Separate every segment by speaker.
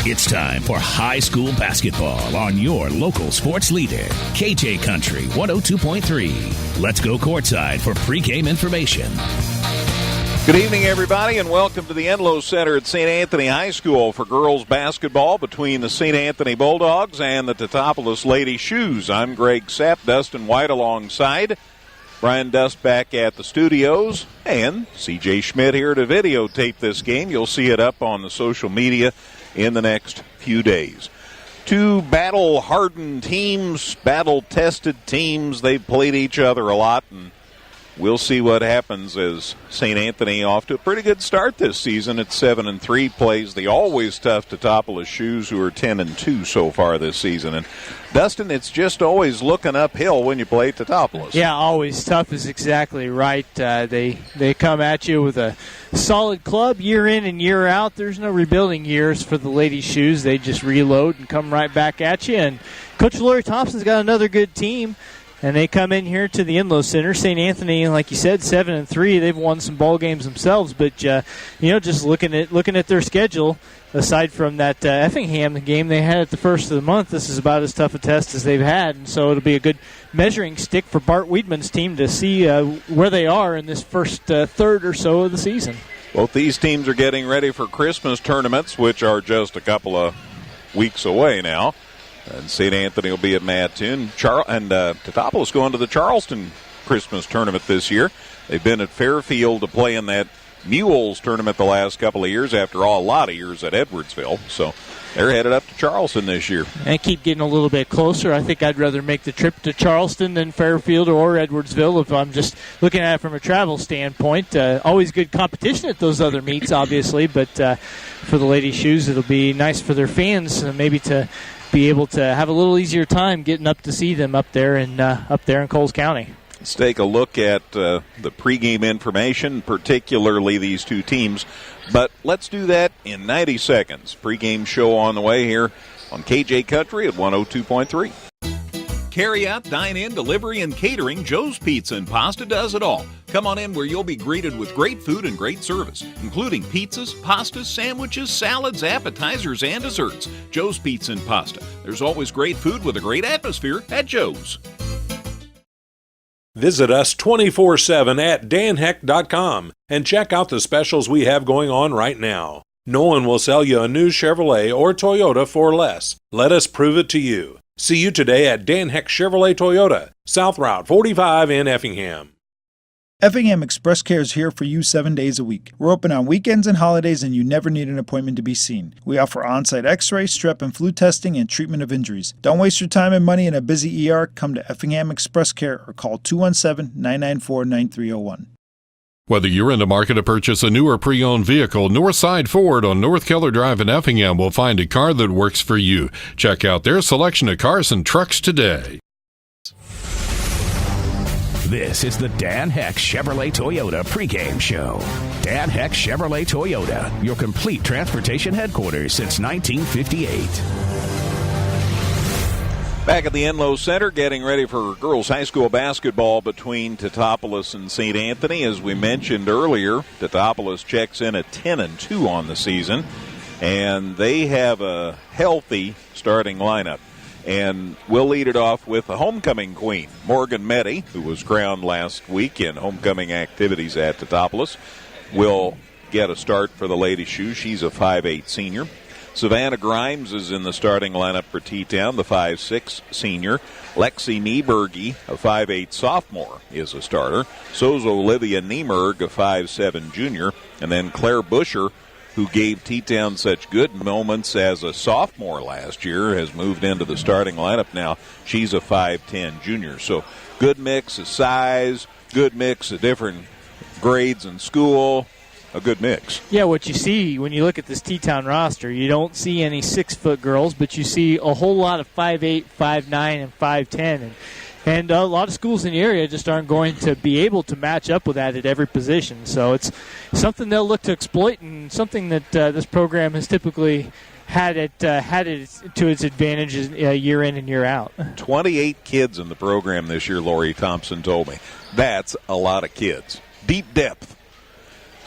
Speaker 1: It's time for high school basketball on your local sports leader, KJ Country 102.3. Let's go courtside for pregame information.
Speaker 2: Good evening, everybody, and welcome to the Enlow Center at St. Anthony High School for girls basketball between the St. Anthony Bulldogs and the Teutopolis Lady Shoes. I'm Greg Sapp, Dustin White alongside. Brian Dust back at the studios, and C.J. Schmidt here to videotape this game. You'll see it up on the social media in the next few days. Two battle-hardened teams, battle-tested teams. They've played each other a lot, and we'll see what happens as St. Anthony off to a pretty good start this season at 7-3, plays the always tough Teutopolis Shoes, who are 10-2 so far this season. And Dustin, it's just always looking uphill when you play Teutopolis.
Speaker 3: Yeah, always tough is exactly right. They come at you with a solid club year in and year out. There's no rebuilding years for the Lady Shoes. They just reload and come right back at you. And Coach Lori Thompson's got another good team. And they come in here to the Enlow Center. St. Anthony, like you said, 7-3. They've won some ball games themselves, but just looking at their schedule, aside from that Effingham game they had at the first of the month, this is about as tough a test as they've had. And so it'll be a good measuring stick for Bart Weidman's team to see where they are in this first third or so of the season.
Speaker 2: Both these teams are getting ready for Christmas tournaments, which are just a couple of weeks away now. And St. Anthony will be at Mattoon. And Teutopolis going to the Charleston Christmas tournament this year. They've been at Fairfield to play in that Mules tournament the last couple of years, after all, a lot of years at Edwardsville. So they're headed up to Charleston this year.
Speaker 3: And keep getting a little bit closer. I think I'd rather make the trip to Charleston than Fairfield or Edwardsville if I'm just looking at it from a travel standpoint. Always good competition at those other meets, obviously, but for the Lady Shoes, it'll be nice for their fans maybe to be able to have a little easier time getting up to see them up there in Coles County.
Speaker 2: Let's take a look at the pregame information, particularly these two teams. But let's do that in 90 seconds. Pregame show on the way here on KJ Country at 102.3. Carry out, dine in, delivery, and catering, Joe's Pizza and Pasta does it all. Come on in where you'll be greeted with great food and great service, including pizzas, pastas, sandwiches, salads, appetizers, and desserts. Joe's Pizza and Pasta. There's always great food with a great atmosphere at Joe's.
Speaker 4: Visit us 24/7 at danheck.com and check out the specials we have going on right now. No one will sell you a new Chevrolet or Toyota for less. Let us prove it to you. See you today at Dan Heck Chevrolet Toyota, South Route 45 in Effingham.
Speaker 5: Effingham Express Care is here for you 7 days a week. We're open on weekends and holidays, and you never need an appointment to be seen. We offer on-site x-ray, strep and flu testing, and treatment of injuries. Don't waste your time and money in a busy ER. Come to Effingham Express Care or call 217-994-9301.
Speaker 6: Whether you're in the market to purchase a new or pre-owned vehicle, Northside Ford on North Keller Drive in Effingham will find a car that works for you. Check out their selection of cars and trucks today.
Speaker 1: This is the Dan Heck Chevrolet Toyota pregame show. Dan Heck Chevrolet Toyota, your complete transportation headquarters since 1958.
Speaker 2: Back at the Enlow Center, getting ready for girls high school basketball between Teutopolis and St. Anthony. As we mentioned earlier, Teutopolis checks in at 10-2 on the season, and they have a healthy starting lineup. And we'll lead it off with the homecoming queen, Morgan Meddy, who was crowned last week in homecoming activities at Teutopolis, will get a start for the Lady Shoes. She's a 5'8 senior. Savannah Grimes is in the starting lineup for T-Town, the 5'6 senior. Lexi Nieberge, a 5'8 sophomore, is a starter. So's Olivia Niemerg, a 5'7 junior. And then Claire Busher, who gave T-Town such good moments as a sophomore last year, has moved into the starting lineup now. She's a 5'10 junior. So good mix of size, good mix of different grades in school. A good mix.
Speaker 3: Yeah, what you see when you look at this T-Town roster, you don't see any 6-foot girls, but you see a whole lot of 5'8", 5'9", and 5'10". And a lot of schools in the area just aren't going to be able to match up with that at every position. So it's something they'll look to exploit, and something that this program has typically had it to its advantage year in and year out.
Speaker 2: 28 kids in the program this year, Lori Thompson told me. That's a lot of kids. Deep depth.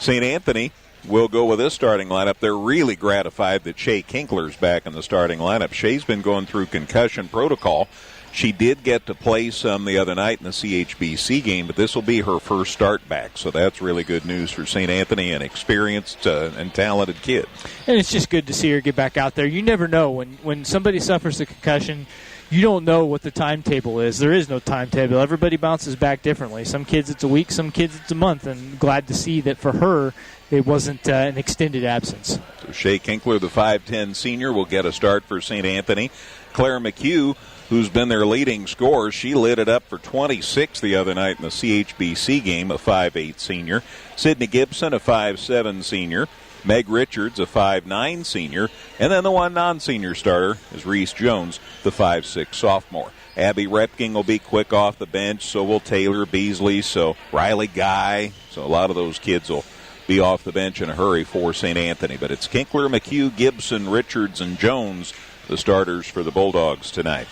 Speaker 2: St. Anthony will go with this starting lineup. They're really gratified that Shea Kinkler's back in the starting lineup. Shea's been going through concussion protocol. She did get to play some the other night in the CHBC game, but this will be her first start back. So that's really good news for St. Anthony, an experienced and talented kid.
Speaker 3: And it's just good to see her get back out there. You never know. When somebody suffers a concussion, you don't know what the timetable is. There is no timetable. Everybody bounces back differently. Some kids it's a week, some kids it's a month. And glad to see that for her, it wasn't an extended absence.
Speaker 2: So Shea Kinkler, the 5'10 senior, will get a start for St. Anthony. Claire McHugh, who's been their leading scorer, she lit it up for 26 the other night in the CHBC game, a 5'8 senior. Sydney Gibson, a 5'7 senior. Meg Richards, a 5'9 senior. And then the one non-senior starter is Reese Jones, the 5'6 sophomore. Abby Repking will be quick off the bench, so will Taylor Beasley, so Riley Guy. So a lot of those kids will be off the bench in a hurry for St. Anthony. But it's Kinkler, McHugh, Gibson, Richards, and Jones, the starters for the Bulldogs tonight.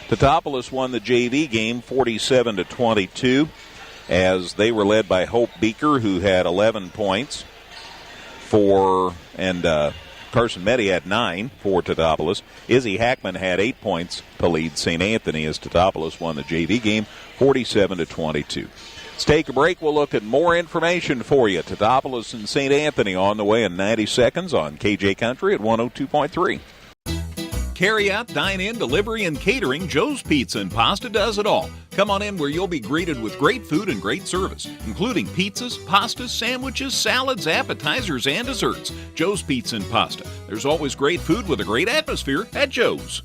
Speaker 2: Teutopolis won the JV game 47-22 as they were led by Hope Beaker, who had 11 points and Carson Meddy had 9 for Teutopolis. Izzy Hackman had 8 points to lead St. Anthony as Teutopolis won the JV game 47-22. Let's take a break. We'll look at more information for you. Teutopolis and St. Anthony on the way in 90 seconds on KJ Country at 102.3.
Speaker 1: Carry out, dine in, delivery, and catering, Joe's Pizza and Pasta does it all. Come on in where you'll be greeted with great food and great service, including pizzas, pastas, sandwiches, salads, appetizers, and desserts. Joe's Pizza and Pasta. There's always great food with a great atmosphere at Joe's.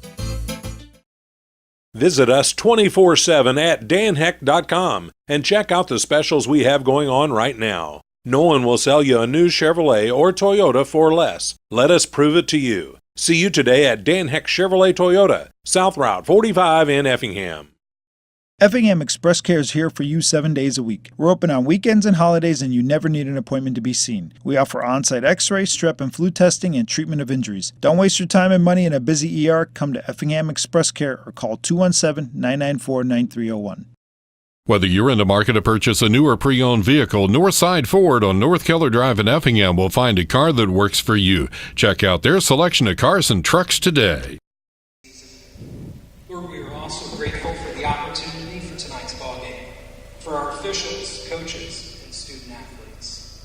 Speaker 4: Visit us 24/7 at danheck.com and check out the specials we have going on right now. No one will sell you a new Chevrolet or Toyota for less. Let us prove it to you. See you today at Dan Heck Chevrolet Toyota, South Route 45 in Effingham.
Speaker 5: Effingham Express Care is here for you 7 days a week. We're open on weekends and holidays, and you never need an appointment to be seen. We offer on-site x-ray, strep and flu testing, and treatment of injuries. Don't waste your time and money in a busy ER. Come to Effingham Express Care or call 217-994-9301.
Speaker 6: Whether you're in the market to purchase a new or pre-owned vehicle, Northside Ford on North Keller Drive in Effingham will find a car that works for you. Check out their selection of cars and trucks today.
Speaker 7: Lord, we are also grateful for the opportunity for tonight's ball game, for our officials, coaches, and student athletes.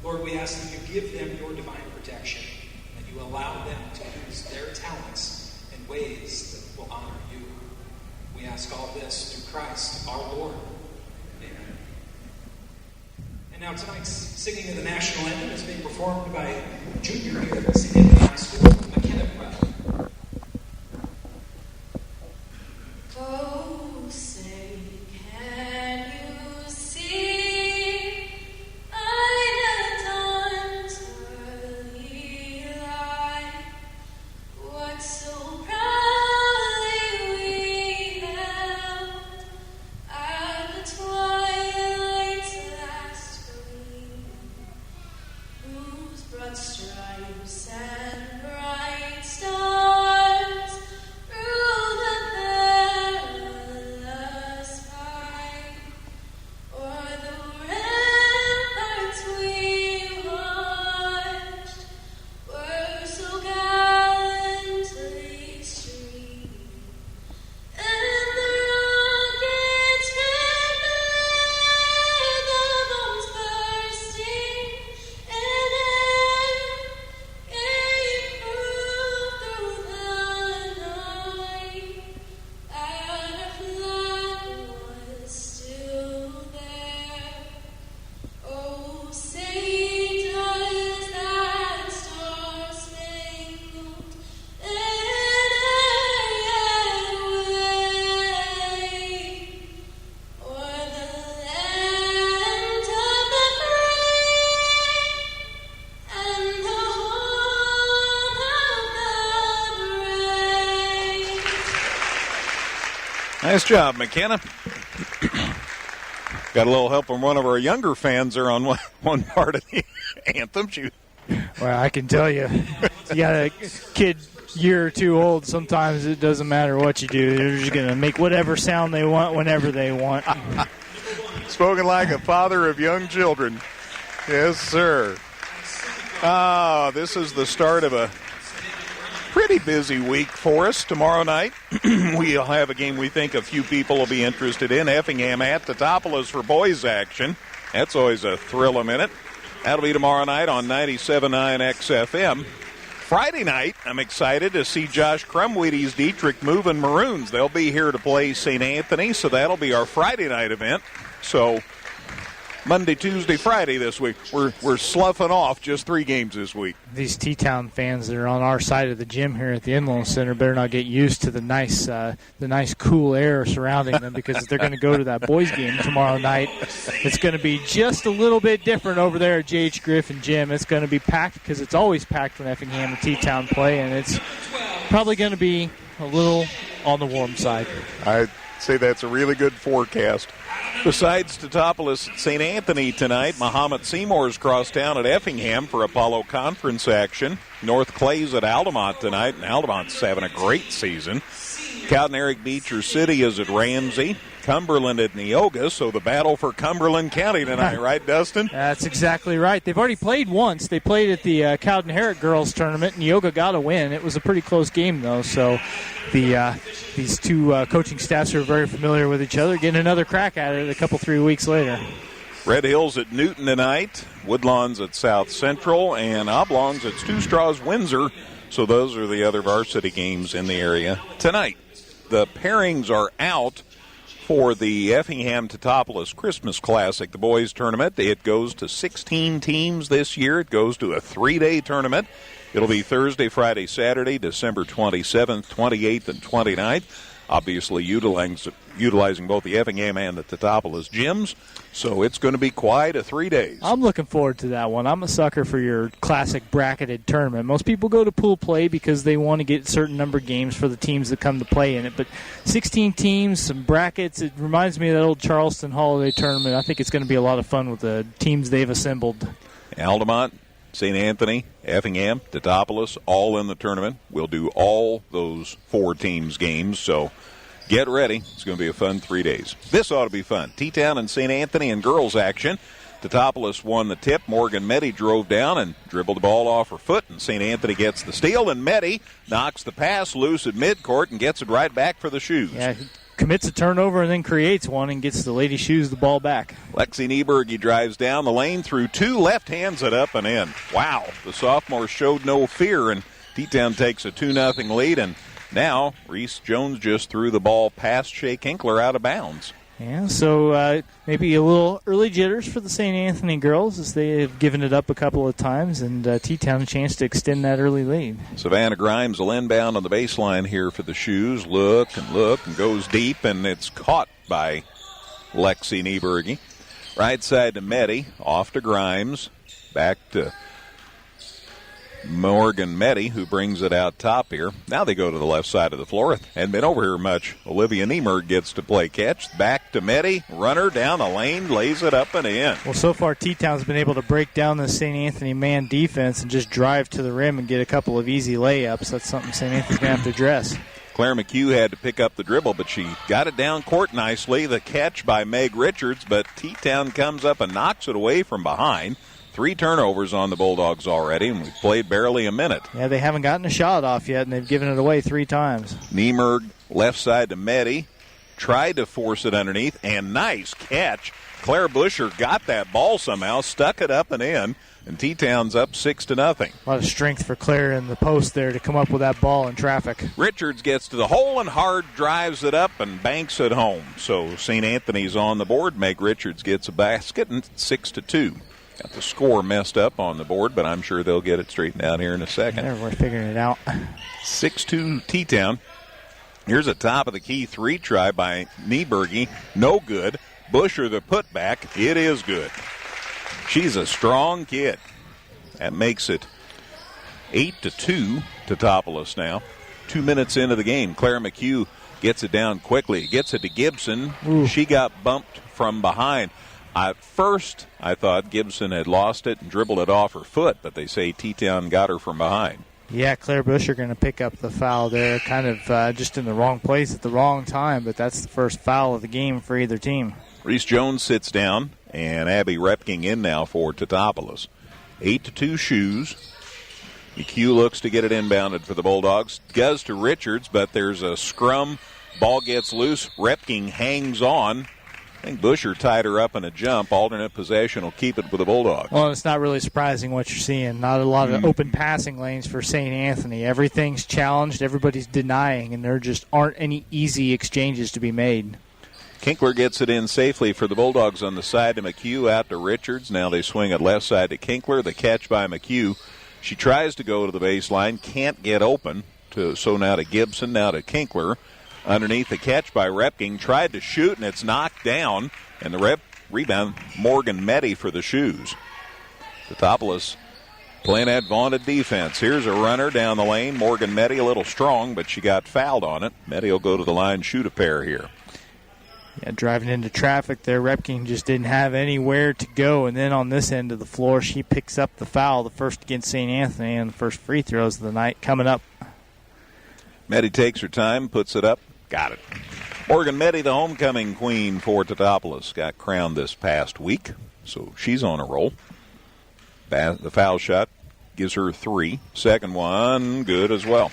Speaker 7: Lord, we ask that you give them your divine protection, that you allow them to use their talents in ways that will honor you. We ask all this through Christ, our Lord. Amen. And now tonight's singing of the national anthem is being performed by a junior here at St. Anthony High School, McKenna Pratt.
Speaker 8: Oh, say, can you see by the dawn's early light what so proudly we held at the twilight's last gleam, whose broad stripes and bright stars through the perilous fight, o'er the ramparts we watched, were so gallantly streaming, and the rockets trembled, the bombs bursting in air, gave proof through the night that our flag was still there. Oh, say does that star-spangled banner yet wave o'er the land of the free and the home of the brave?
Speaker 2: Nice job, McKenna. Got a little help from one of our younger fans there on one part of the anthem.
Speaker 3: Well, I can tell you, you got a kid year or two old, sometimes it doesn't matter what you do. They're just going to make whatever sound they want whenever they want.
Speaker 2: Spoken like a father of young children. Yes, sir. This is the start of a pretty busy week for us. Tomorrow night, we'll have a game we think a few people will be interested in. Effingham at Teutopolis for boys action. That's always a thrill a minute. That'll be tomorrow night on 97.9 XFM. Friday night, I'm excited to see Josh Crumweedy's Dietrich moving Maroons. They'll be here to play St. Anthony, so that'll be our Friday night event. So Monday, Tuesday, Friday this week. We're sloughing off just 3 games this week.
Speaker 3: These T-Town fans that are on our side of the gym here at the Inland Center better not get used to the nice cool air surrounding them, because if they're going to go to that boys game tomorrow night, it's going to be just a little bit different over there at J.H. Griffin Gym. It's going to be packed, because it's always packed when Effingham and T-Town play, and it's probably going to be a little on the warm side.
Speaker 2: I'd say that's a really good forecast. Besides Teutopolis at St. Anthony tonight, Muhammad Seymour's crossed town at Effingham for Apollo Conference action. North Clay's at Altamont tonight, and Altamont's having a great season. Cowden Eric Beecher City is at Ramsey. Cumberland at Neoga, so the battle for Cumberland County tonight, right, Dustin?
Speaker 3: That's exactly right. They've already played once. They played at the Cowden Herrick girls tournament. Neoga got a win. It was a pretty close game, though, so these two coaching staffs are very familiar with each other, getting another crack at it 3 weeks later.
Speaker 2: Red Hills at Newton tonight, Woodlawns at South Central, and Oblongs at Two Straws Windsor. So those are the other varsity games in the area tonight. The pairings are out for the Effingham Teutopolis Christmas Classic, the boys tournament. It goes to 16 teams this year. It goes to a 3-day tournament. It'll be Thursday, Friday, Saturday, December 27th, 28th, and 29th. Obviously utilizing both the Effingham and the Teutopolis gyms. So it's going to be quite a 3 days.
Speaker 3: I'm looking forward to that one. I'm a sucker for your classic bracketed tournament. Most people go to pool play because they want to get a certain number of games for the teams that come to play in it. But 16 teams, some brackets, it reminds me of that old Charleston Holiday tournament. I think it's going to be a lot of fun with the teams they've assembled.
Speaker 2: Altamont, St. Anthony, Effingham, Teutopolis, all in the tournament. We'll do all those 4 teams' games, so get ready. It's going to be a fun 3 days. This ought to be fun. T-Town and St. Anthony in girls action. Teutopolis won the tip. Morgan Meddy drove down and dribbled the ball off her foot, and St. Anthony gets the steal, and Meddy knocks the pass loose at midcourt and gets it right back for the Shoes.
Speaker 3: Yeah, commits a turnover and then creates one and gets the Lady Shoes the ball back.
Speaker 2: Lexi Nieberg drives down the lane through 2 left hands it up and in. Wow, the sophomore showed no fear, and T-Town takes a 2-0 lead, and now Reese Jones just threw the ball past Shea Kinkler out of bounds.
Speaker 3: Yeah, so maybe a little early jitters for the St. Anthony girls as they have given it up a couple of times, and T-Town a chance to extend that early lead.
Speaker 2: Savannah Grimes will inbound on the baseline here for the Shoes. Look and goes deep, and it's caught by Lexi Nieberg. Right side to Meddy, off to Grimes, back to Morgan Meddy, who brings it out top here. Now they go to the left side of the floor. Hadn't been over here much. Olivia Niemerg gets to play catch. Back to Meddy. Runner down the lane, lays it up and in.
Speaker 3: Well, so far T-Town's been able to break down the St. Anthony man defense and just drive to the rim and get a couple of easy layups. That's something St. Anthony's going to have to address.
Speaker 2: Claire McHugh had to pick up the dribble, but she got it down court nicely. The catch by Meg Richards, but T-Town comes up and knocks it away from behind. 3 turnovers on the Bulldogs already, and we've played barely a minute.
Speaker 3: Yeah, they haven't gotten a shot off yet, and they've given it away 3 times.
Speaker 2: Niemerg, left side to Meddy, tried to force it underneath, and nice catch. Claire Busher got that ball somehow, stuck it up and in, and T-Town's up 6-0.
Speaker 3: A lot of strength for Claire in the post there to come up with that ball in traffic.
Speaker 2: Richards gets to the hole and hard drives it up and banks it home. So St. Anthony's on the board. Meg Richards gets a basket, and 6-2. Got the score messed up on the board, but I'm sure they'll get it straightened out here in a second.
Speaker 3: Yeah, we're figuring it out.
Speaker 2: 6-2 T-Town. Here's a top-of-the-key 3 try by Nieberg. No good. Busher the putback. It is good. She's a strong kid. That makes it 8-2 Teutopolis now. 2 minutes into the game. Claire McHugh gets it down quickly. Gets it to Gibson. Ooh. She got bumped from behind. At first, I thought Gibson had lost it and dribbled it off her foot, but they say T-Town got her from behind.
Speaker 3: Yeah, Claire Busher going to pick up the foul there, kind of just in the wrong place at the wrong time, but that's the first foul of the game for either team.
Speaker 2: Reese Jones sits down, and Abby Repking in now for Teutopolis. 8-2 Shoes. McHugh looks to get it inbounded for the Bulldogs. Goes to Richards, but there's a scrum. Ball gets loose. Repking hangs on. I think Busher tied her up in a jump. Alternate possession will keep it with the Bulldogs.
Speaker 3: Well, it's not really surprising what you're seeing. Not a lot of open passing lanes for St. Anthony. Everything's challenged. Everybody's denying, and there just aren't any easy exchanges to be made.
Speaker 2: Kinkler gets it in safely for the Bulldogs on the side to McHugh, out to Richards. Now they swing it left side to Kinkler. The catch by McHugh. She tries to go to the baseline, can't get open. So now to Gibson, now to Kinkler. Underneath the catch by Repking, tried to shoot, and it's knocked down. And the rebound, Morgan Meddy for the Shoes. Teutopolis playing that vaunted defense. Here's a runner down the lane. Morgan Meddy a little strong, but she got fouled on it. Meddy will go to the line, shoot a pair here.
Speaker 3: Yeah, driving into traffic there, Repking just didn't have anywhere to go. And then on this end of the floor, she picks up the foul, the first against St. Anthony, and the first free throws of the night coming up.
Speaker 2: Meddy takes her time, puts it up, got it. Morgan Meddy, the homecoming queen for Teutopolis, got crowned this past week, so she's on a roll. The foul shot gives her 3. Second one, good as well.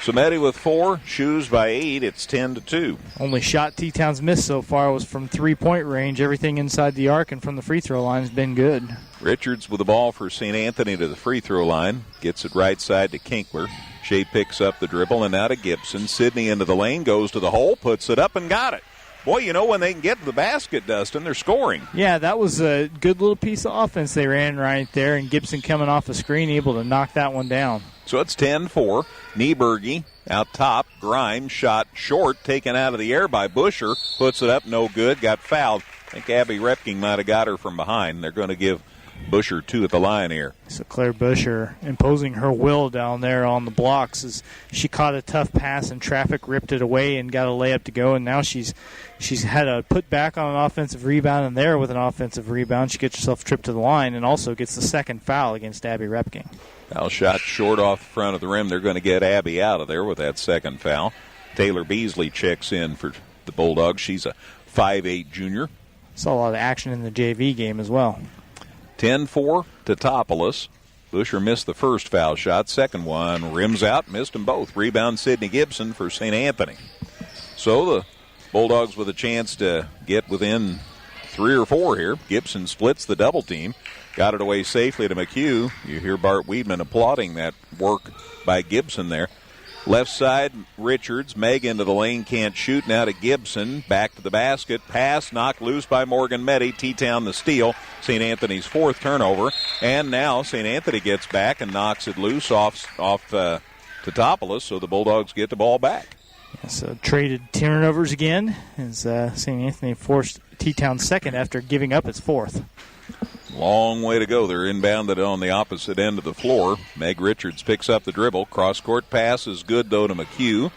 Speaker 2: So Meddy with 4, Shoes by 8. It's 10-2.
Speaker 3: Only shot T-Town's missed so far was from three-point range. Everything inside the arc and from the free throw line has been good.
Speaker 2: Richards with the ball for St. Anthony to the free throw line. Gets it right side to Kinkler. Shea picks up the dribble and now to Gibson. Sidney into the lane, goes to the hole, puts it up and got it. Boy, you know when they can get to the basket, Dustin, they're scoring.
Speaker 3: Yeah, that was a good little piece of offense they ran right there, and Gibson coming off the screen, able to knock that one down.
Speaker 2: So it's 10-4. Nieberge out top. Grimes shot short, taken out of the air by Busher. Puts it up, no good, got fouled. I think Abby Repking might have got her from behind. They're going to give Busher 2 at the line here.
Speaker 3: So Claire Busher imposing her will down there on the blocks as she caught a tough pass in traffic, ripped it away, and got a layup to go. And now she's had a put back on an offensive rebound, and there with an offensive rebound, she gets herself tripped to the line and also gets the second foul against Abby Repking.
Speaker 2: Foul shot short off the front of the rim. They're going to get Abby out of there with that second foul. Taylor Beasley checks in for the Bulldogs. She's a 5'8 junior.
Speaker 3: Saw a lot of action in the JV game as well.
Speaker 2: 10-4 Teutopolis. Busher missed the first foul shot. Second one rims out, missed them both. Rebound Sidney Gibson for St. Anthony. So the Bulldogs with a chance to get within 3 or 4 here. Gibson splits the double team. Got it away safely to McHugh. You hear Bart Weedman applauding that work by Gibson there. Left side, Richards. Meg into the lane, can't shoot. Now to Gibson. Back to the basket. Pass knocked loose by Morgan Meddy. T-Town the steal. St. Anthony's 4th turnover. And now St. Anthony gets back and knocks it loose off Teutopolis, so the Bulldogs get the ball back.
Speaker 3: Yeah, so traded turnovers again as St. Anthony forced T-Town second after giving up its 4th.
Speaker 2: Long way to go. They're inbounded on the opposite end of the floor. Meg Richards picks up the dribble. Cross-court pass is good, though, to McHugh.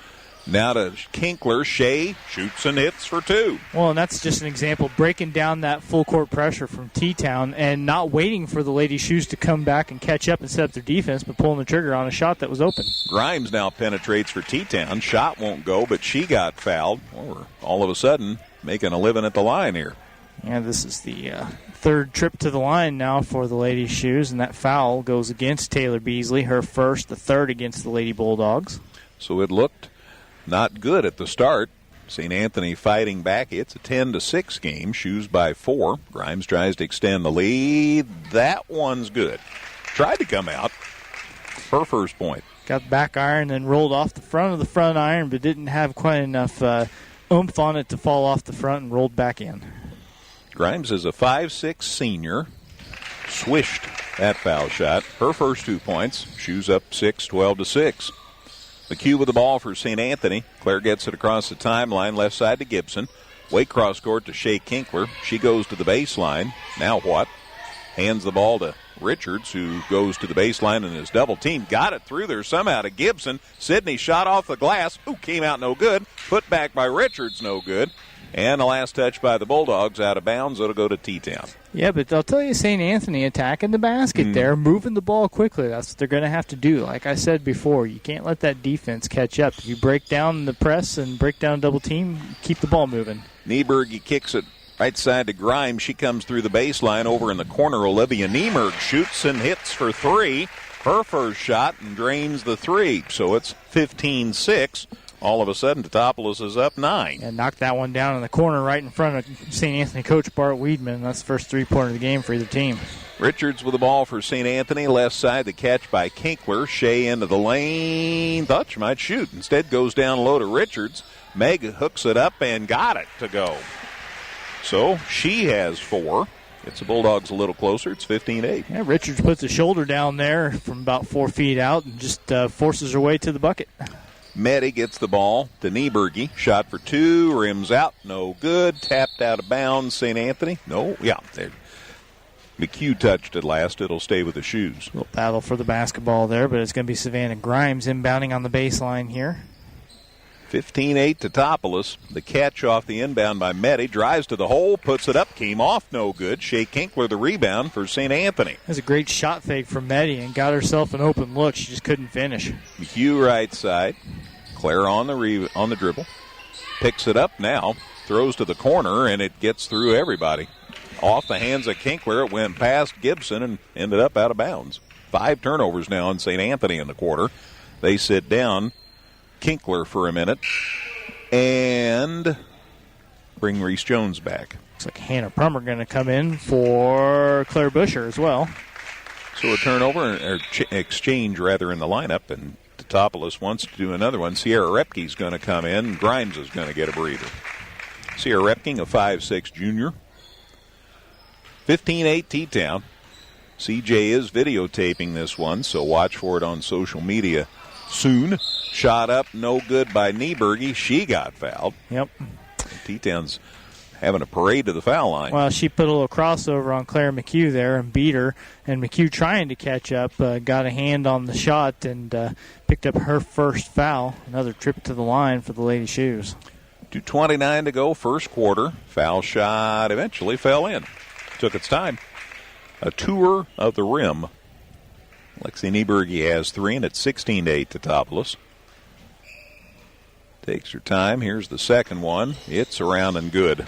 Speaker 2: Now to Kinkler. Shea shoots and hits for 2.
Speaker 3: Well, and that's just an example, breaking down that full-court pressure from T-Town and not waiting for the Lady Shoes to come back and catch up and set up their defense, but pulling the trigger on a shot that was open.
Speaker 2: Grimes now penetrates for T-Town. Shot won't go, but she got fouled. Well, we're all of a sudden making a living at the line here.
Speaker 3: Yeah, this is the 3rd trip to the line now for the Lady Shoes, and that foul goes against Taylor Beasley, her first, the 3rd against the Lady Bulldogs.
Speaker 2: So it looked not good at the start. St. Anthony fighting back. It's a 10-6 game. Shoes by 4. Grimes tries to extend the lead. That one's good. Tried to come out. Her first point.
Speaker 3: Got back iron and rolled off the front of the front iron, but didn't have quite enough oomph on it to fall off the front and rolled back in.
Speaker 2: Grimes is a 5'6 senior. Swished that foul shot. Her first 2 points. Shoes up 6, 12-6. McHugh with the ball for St. Anthony. Claire gets it across the timeline, left side to Gibson. Way cross court to Shea Kinkler. She goes to the baseline. Now what? Hands the ball to Richards, who goes to the baseline and is double teamed. Got it through there somehow to Gibson. Sidney shot off the glass. Ooh, came out no good. Put back by Richards, no good. And the last touch by the Bulldogs out of bounds. It'll go to T-Town.
Speaker 3: Yeah, but I'll tell you, St. Anthony attacking the basket there, moving the ball quickly. That's what they're going to have to do. Like I said before, you can't let that defense catch up. If you break down the press and break down double team, keep the ball moving.
Speaker 2: Nieberge kicks it Right side to Grimes. She comes through the baseline. Over in the corner, Olivia Niemerg shoots and hits for three. Her first shot and drains the three. So it's 15-6. All of a sudden, Teutopolis is up 9.
Speaker 3: And knocked that one down in the corner right in front of St. Anthony coach Bart Weedman. That's the first three-pointer of the game for either team.
Speaker 2: Richards with the ball for St. Anthony. Left side, the catch by Kinkler. Shea into the lane. Thought she might shoot. Instead goes down low to Richards. Meg hooks it up and got it to go. So she has 4. Gets the Bulldogs a little closer. It's 15-8.
Speaker 3: Yeah, Richards puts a shoulder down there from about 4 feet out and just forces her way to the bucket.
Speaker 2: Meddy gets the ball to Nieberge. Shot for 2. Rims out. No good. Tapped out of bounds. St. Anthony. No. Yeah. There. McHugh touched it last. It'll stay with the Shoes.
Speaker 3: A little battle for the basketball there, but it's going to be Savannah Grimes inbounding on the baseline here.
Speaker 2: 15-8 Teutopolis. The catch off the inbound by Meddy. Drives to the hole. Puts it up. Came off. No good. Shea Kinkler the rebound for St. Anthony.
Speaker 3: That's a great shot fake from Meddy and got herself an open look. She just couldn't finish.
Speaker 2: McHugh right side. Claire on the dribble. Picks it up now. Throws to the corner, and it gets through everybody. Off the hands of Kinkler. It went past Gibson and ended up out of bounds. 5 turnovers now on St. Anthony in the quarter. They sit down. Kinkler for a minute and bring Reese Jones back.
Speaker 3: Looks like Hannah Prummer going to come in for Claire Busher as well.
Speaker 2: So a turnover or exchange rather in the lineup, and Teutopolis wants to do another one. Sierra Repke's going to come in. Grimes is going to get a breather. Sierra Repke, a 5'6" junior. 15-8 T-Town. CJ is videotaping this one, so watch for it on social media soon. Shot up, no good by Nieberge. She got fouled.
Speaker 3: Yep.
Speaker 2: T-Town's having a parade to the foul line.
Speaker 3: Well, she put a little crossover on Claire McHugh there and beat her. And McHugh trying to catch up, got a hand on the shot and picked up her first foul. Another trip to the line for the Lady Shoes.
Speaker 2: 2:29 to go, first quarter. Foul shot eventually fell in. Took its time. A tour of the rim. Lexi Nieberge has 3, and it's 16-8 Teutopolis. Takes her time. Here's the second one. It's around and good.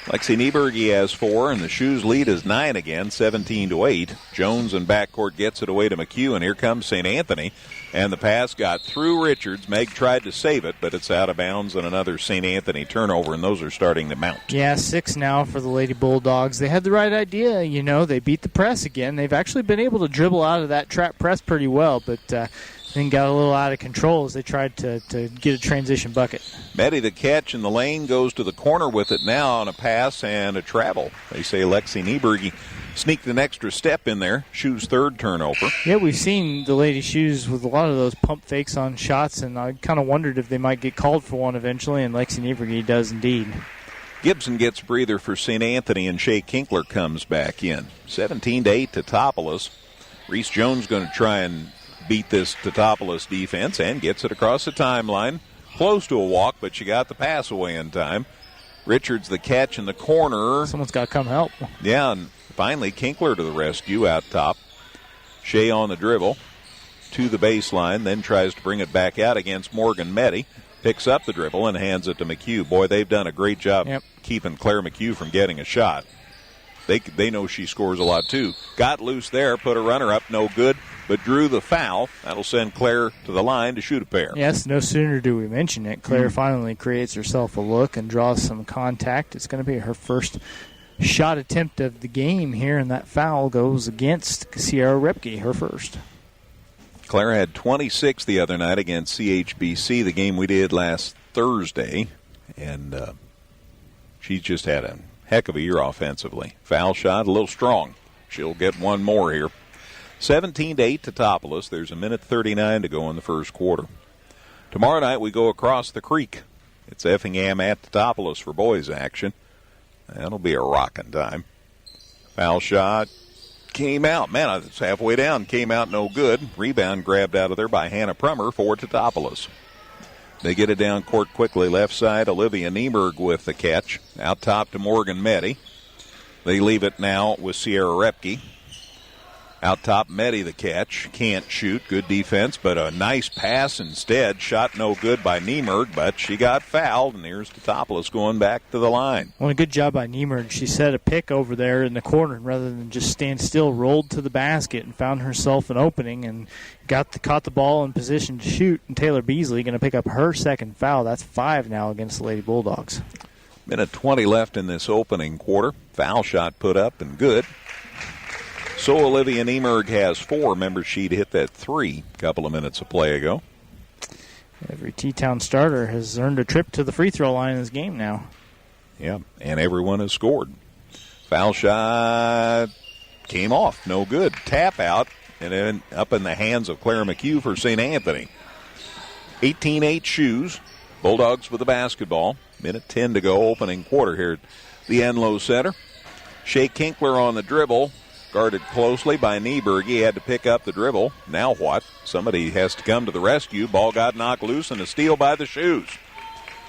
Speaker 2: Lexi Nieberge has 4, and the Shoes lead is 9 again, 17-8. Jones in backcourt gets it away to McHugh, and here comes St. Anthony. And the pass got through Richards. Meg tried to save it, but it's out of bounds, and another St. Anthony turnover, and those are starting to mount.
Speaker 3: Yeah, 6 now for the Lady Bulldogs. They had the right idea. You know, they beat the press again. They've actually been able to dribble out of that trap press pretty well, but then got a little out of control as they tried to get a transition bucket.
Speaker 2: Meddy the catch in the lane, goes to the corner with it now on a pass and a travel. They say Lexi Nieberge sneaked an extra step in there. Shoes' third turnover.
Speaker 3: Yeah, we've seen the Lady Shoes with a lot of those pump fakes on shots, and I kind of wondered if they might get called for one eventually, and Lexi Nieberge does indeed.
Speaker 2: Gibson gets a breather for St. Anthony, and Shea Kinkler comes back in. 17-8 Teutopolis. Reese Jones going to try and beat this Teutopolis defense and gets it across the timeline. Close to a walk, but she got the pass away in time. Richards the catch in the corner.
Speaker 3: Someone's got to come help.
Speaker 2: Yeah, and finally Kinkler to the rescue out top. Shea on the dribble to the baseline, then tries to bring it back out against Morgan Meddy. Picks up the dribble and hands it to McHugh. Boy, they've done a great job keeping Claire McHugh from getting a shot. They know she scores a lot, too. Got loose there, put a runner up, no good, but drew the foul. That'll send Claire to the line to shoot a pair.
Speaker 3: Yes, no sooner do we mention it. Claire finally creates herself a look and draws some contact. It's going to be her first shot attempt of the game here, and that foul goes against Sierra Repke, her first.
Speaker 2: Claire had 26 the other night against CHBC, the game we did last Thursday, and she's just had a heck of a year offensively. Foul shot, a little strong. She'll get one more here. 17-8 Teutopolis. There's a minute 39 to go in the first quarter. Tomorrow night we go across the creek. It's Effingham at Teutopolis for boys action. That'll be a rocking time. Foul shot came out. Man, it's halfway down. Came out no good. Rebound grabbed out of there by Hannah Prummer for Teutopolis. They get it down court quickly. Left side, Olivia Nieberg with the catch. Out top to Morgan Meddy. They leave it now with Sierra Repke. Out top, Meddy the catch. Can't shoot. Good defense, but a nice pass instead. Shot no good by Niemerg, but she got fouled, and here's Teutopolis going back to the line.
Speaker 3: Well, a good job by Niemerg. She set a pick over there in the corner, and rather than just stand still, rolled to the basket and found herself an opening and caught the ball in position to shoot. And Taylor Beasley going to pick up her second foul. That's 5 now against the Lady Bulldogs.
Speaker 2: Minute 20 left in this opening quarter. Foul shot put up and good. So Olivia Niemerg has 4. Remember, she'd hit that 3 a couple of minutes of play ago.
Speaker 3: Every T-Town starter has earned a trip to the free throw line in this game now.
Speaker 2: Yeah, and everyone has scored. Foul shot came off. No good. Tap out, and then up in the hands of Clara McHugh for St. Anthony. 18-8 shoes. Bulldogs with the basketball. Minute 10 to go, opening quarter here at the Enlow Center. Shea Kinkler on the dribble. Guarded closely by Nieberg. He had to pick up the dribble. Now what? Somebody has to come to the rescue. Ball got knocked loose and a steal by the Shoes.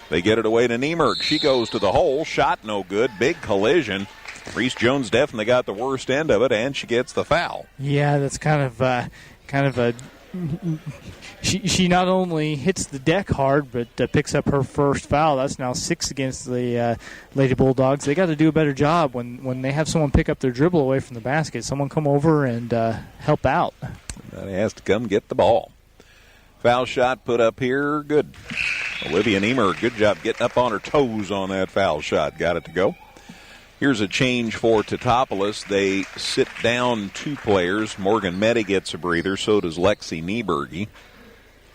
Speaker 2: They get it away to Niemerg. She goes to the hole. Shot no good. Big collision. Reese Jones definitely got the worst end of it, and she gets the foul.
Speaker 3: Yeah, that's kind of a. She not only hits the deck hard, but picks up her first foul. That's now 6 against the Lady Bulldogs. They got to do a better job when they have someone pick up their dribble away from the basket. Someone come over and help out.
Speaker 2: He has to come get the ball. Foul shot put up here. Good. Olivia Niemer, good job getting up on her toes on that foul shot. Got it to go. Here's a change for Teutopolis. They sit down 2 players. Morgan Meddy gets a breather. So does Lexi Nieberge.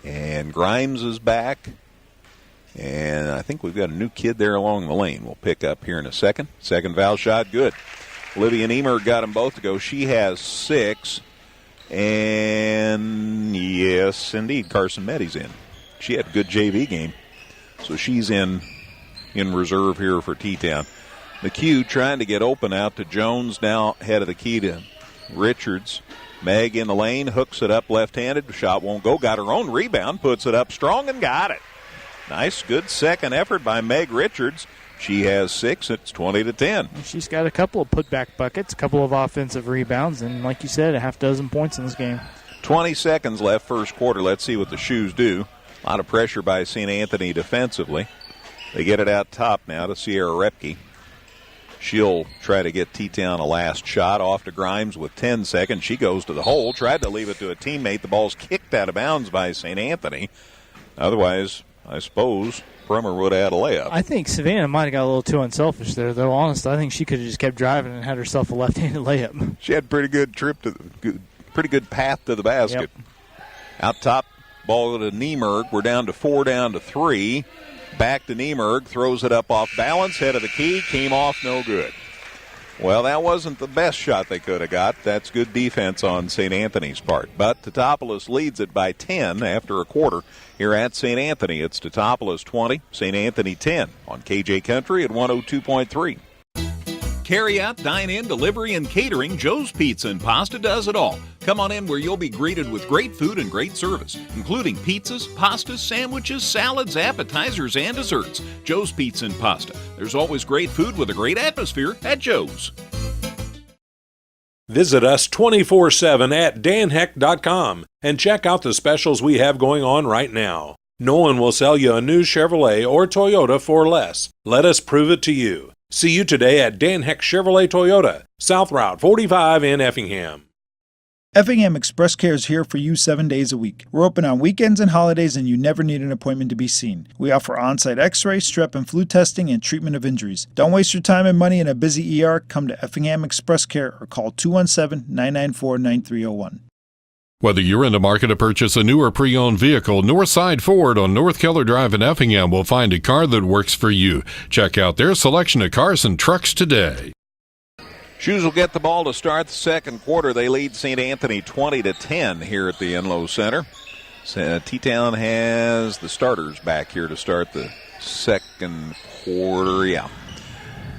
Speaker 2: And Grimes is back. And I think we've got a new kid there along the lane. We'll pick up here in a second. Second foul shot, good. Olivia Niemer got them both to go. She has 6. And yes, indeed, Carson Meddy's in. She had a good JV game. So she's in reserve here for T-Town. McHugh trying to get open out to Jones. Now head of the key to Richards. Meg in the lane, hooks it up left-handed. Shot won't go. Got her own rebound, puts it up strong and got it. Nice, good second effort by Meg Richards. She has 6. It's 20-10.
Speaker 3: She's got a couple of putback buckets, a couple of offensive rebounds, and like you said, a half dozen points in this game.
Speaker 2: 20 seconds left first quarter. Let's see what the Shoes do. A lot of pressure by St. Anthony defensively. They get it out top now to Sierra Repke. She'll try to get T-Town a last shot off to Grimes with 10 seconds. She goes to the hole, tried to leave it to a teammate. The ball's kicked out of bounds by St. Anthony. Otherwise, I suppose Brummer would have had a layup.
Speaker 3: I think Savannah might have got a little too unselfish there, though. Honestly, I think she could have just kept driving and had herself a left-handed layup.
Speaker 2: She had a pretty good path to the basket.
Speaker 3: Yep.
Speaker 2: Out top, ball to Niemerg. We're down to 4, down to 3. Back to Niemerg, throws it up off balance, head of the key, came off, no good. Well, that wasn't the best shot they could have got. That's good defense on St. Anthony's part. But Teutopolis leads it by 10 after a quarter here at St. Anthony. It's Teutopolis 20, St. Anthony 10 on KJ Country at 102.3.
Speaker 1: Carry out, dine in, delivery, and catering, Joe's Pizza and Pasta does it all. Come on in where you'll be greeted with great food and great service, including pizzas, pastas, sandwiches, salads, appetizers, and desserts. Joe's Pizza and Pasta. There's always great food with a great atmosphere at Joe's.
Speaker 4: Visit us 24/7 at danheck.com and check out the specials we have going on right now. No one will sell you a new Chevrolet or Toyota for less. Let us prove it to you. See you today at Dan Heck Chevrolet Toyota, South Route 45 in Effingham.
Speaker 5: Effingham Express Care is here for you 7 days a week. We're open on weekends and holidays, and you never need an appointment to be seen. We offer on-site x-ray, strep and flu testing, and treatment of injuries. Don't waste your time and money in a busy ER. Come to Effingham Express Care or call 217-994-9301.
Speaker 6: Whether you're in the market to purchase a new or pre-owned vehicle, Northside Ford on North Keller Drive in Effingham will find a car that works for you. Check out their selection of cars and trucks today.
Speaker 2: Shoes will get the ball to start the second quarter. They lead St. Anthony 20-10 here at the Enlow Center. T-Town has the starters back here to start the second quarter. Yeah.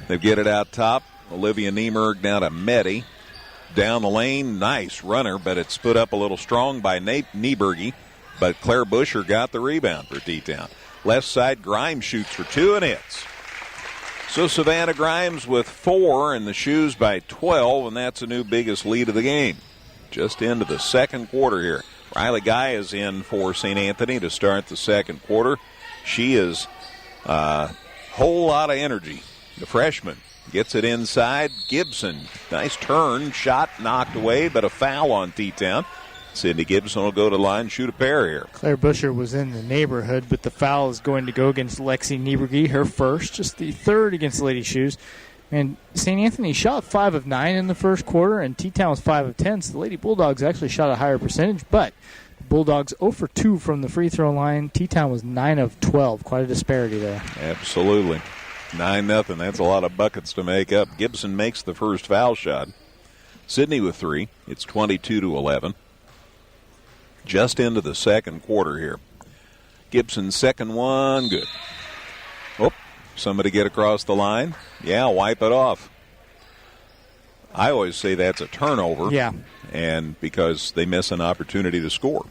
Speaker 2: They get it out top. Olivia Niemerg down to Meddy. Down the lane, nice runner, but it's put up a little strong by Nieberge. But Claire Busher got the rebound for T-Town. Left side, Grimes shoots for 2 and hits. So Savannah Grimes with 4 and the Shoes by 12, and that's the new biggest lead of the game. just into the second quarter here. Riley Guy is in for St. Anthony to start the second quarter. She is a whole lot of energy. The freshman gets it inside. Gibson, nice turn, shot knocked away, but a foul on T-Town. Sydney Gibson will go to the line, shoot a pair here.
Speaker 3: Claire Busher was in the neighborhood, but the foul is going to go against Lexi Nieberge, her first, just the third against the Lady Shoes. And St. Anthony shot 5 of 9 in the first quarter, and T-Town was 5 of 10, so the Lady Bulldogs actually shot a higher percentage, but the Bulldogs 0 for 2 from the free throw line. T-Town was 9 of 12. Quite a disparity there.
Speaker 2: Absolutely. 9-0. That's a lot of buckets to make up. Gibson makes the first foul shot. Sydney with 3. It's 22-11. Just into the second quarter here. Gibson's second one, good. Oh, somebody get across the line. Yeah, wipe it off. I always say that's a turnover.
Speaker 3: Yeah.
Speaker 2: And because they miss an opportunity to score.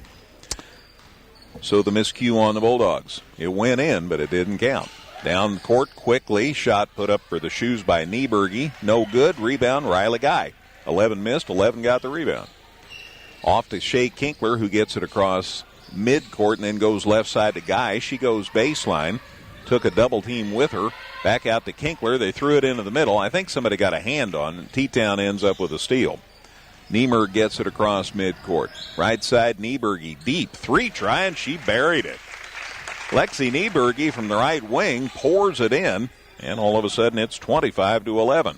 Speaker 2: So the miscue on the Bulldogs. It went in, but it didn't count. Down the court quickly. Shot put up for the Shoes by Nieberge. No good. Rebound, Riley Guy. 11 missed, 11 got the rebound. Off to Shea Kinkler, who gets it across midcourt and then goes left side to Guy. She goes baseline. Took a double team with her. Back out to Kinkler. They threw it into the middle. I think somebody got a hand on it. T-Town ends up with a steal. Niemer gets it across midcourt. Right side, Nieberge deep. 3 try, and she buried it. Lexi Nieberge from the right wing pours it in, and all of a sudden it's 25-11.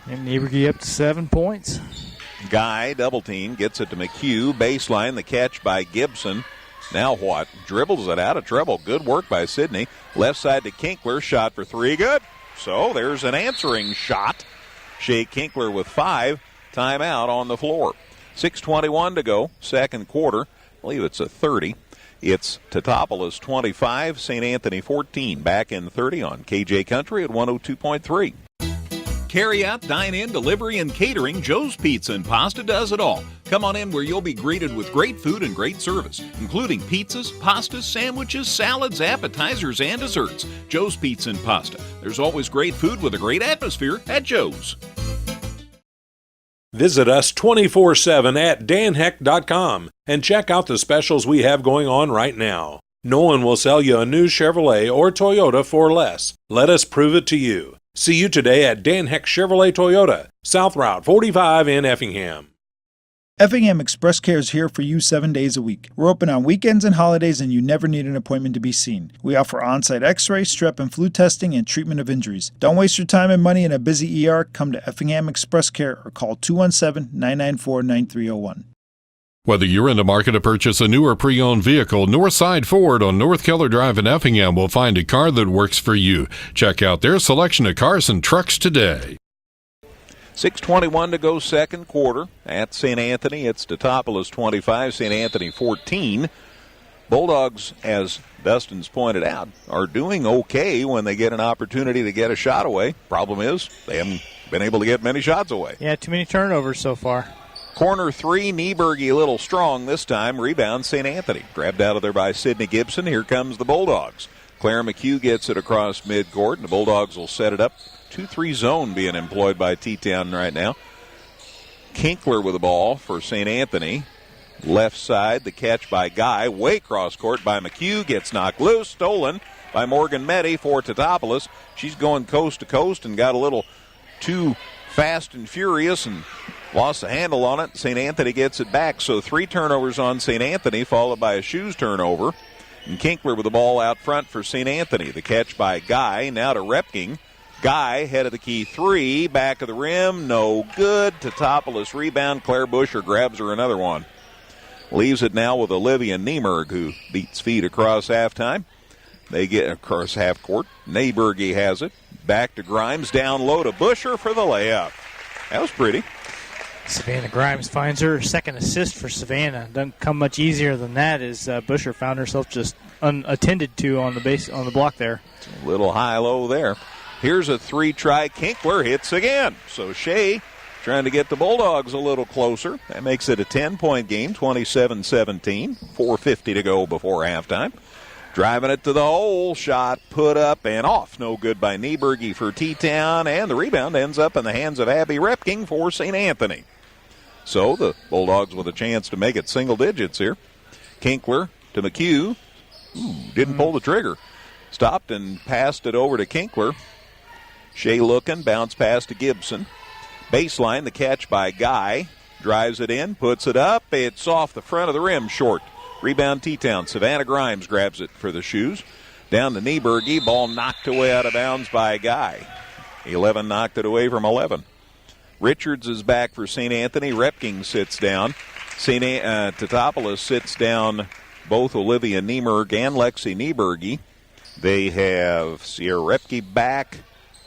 Speaker 3: And Nieberge up to 7 points.
Speaker 2: Guy, double team, gets it to McHugh. Baseline, the catch by Gibson. Now what? Dribbles it out of trouble. Good work by Sydney. Left side to Kinkler. Shot for 3. Good. So there's an answering shot. Shea Kinkler with 5. Timeout on the floor. 6:21 to go. Second quarter. I believe it's a 30. It's Teutopolis 25, St. Anthony 14. Back in 30 on KJ Country at 102.3.
Speaker 1: Carry out, dine in, delivery, and catering, Joe's Pizza and Pasta does it all. Come on in where you'll be greeted with great food and great service, including pizzas, pastas, sandwiches, salads, appetizers, and desserts. Joe's Pizza and Pasta. There's always great food with a great atmosphere at Joe's.
Speaker 4: Visit us 24/7 at danheck.com and check out the specials we have going on right now. No one will sell you a new Chevrolet or Toyota for less. Let us prove it to you. See you today at Dan Heck Chevrolet Toyota, South Route 45 in Effingham.
Speaker 5: Effingham Express Care is here for you 7 days a week. We're open on weekends and holidays, and you never need an appointment to be seen. We offer on-site x-ray, strep and flu testing, and treatment of injuries. Don't waste your time and money in a busy ER. Come to Effingham Express Care or call 217-994-9301.
Speaker 6: Whether you're in the market to purchase a new or pre-owned vehicle, Northside Ford on North Keller Drive in Effingham will find a car that works for you. Check out their selection of cars and trucks today.
Speaker 2: 6:21 to go, second quarter. At St. Anthony, it's Teutopolis 25, St. Anthony 14. Bulldogs, as Dustin's pointed out, are doing okay when they get an opportunity to get a shot away. Problem is, they haven't been able to get many shots away.
Speaker 3: Yeah, too many turnovers so far.
Speaker 2: Corner 3, Nieberge a little strong this time. Rebound, St. Anthony. Grabbed out of there by Sydney Gibson. Here comes the Bulldogs. Claire McHugh gets it across midcourt, and the Bulldogs will set it up. 2-3 zone being employed by T-Town right now. Kinkler with the ball for St. Anthony. Left side, the catch by Guy. Way cross court by McHugh. Gets knocked loose. Stolen by Morgan Meddy for Teutopolis. She's going coast to coast and got a little too fast and furious and lost the handle on it. St. Anthony gets it back. So 3 turnovers on St. Anthony, followed by a Shoes turnover. And Kinkler with the ball out front for St. Anthony. The catch by Guy. Now to Repking. Guy, head of the key 3, back of the rim, no good. Teutopolis rebound. Claire Busher grabs her another one. Leaves it now with Olivia Niemerg, who beats feet across halftime. They get across half court. Nieberge has it. Back to Grimes, down low to Busher for the layup. That was pretty.
Speaker 3: Savannah Grimes finds her second assist for Savannah. Doesn't come much easier than that as Busher found herself just unattended to on the block there.
Speaker 2: It's a little high-low there. Here's a 3-try. Kinkler hits again. So Shea trying to get the Bulldogs a little closer. That makes it a 10-point game, 27-17. 4:50 to go before halftime. Driving it to the hole. Shot put up and off. No good by Nieberge for T-Town. And the rebound ends up in the hands of Abby Repking for St. Anthony. So the Bulldogs with a chance to make it single digits here. Kinkler to McHugh. Didn't pull the trigger. Stopped and passed it over to Kinkler. Shea looking, bounce pass to Gibson. Baseline, the catch by Guy. Drives it in, puts it up. It's off the front of the rim, short. Rebound T-Town. Savannah Grimes grabs it for the Shoes. Down to Nieberge. Ball knocked away out of bounds by Guy. 11 knocked it away from 11. Richards is back for St. Anthony. Repking sits down. Teutopolis sits down both Olivia Niemerg and Lexi Nieberge. They have Sierra Repke back,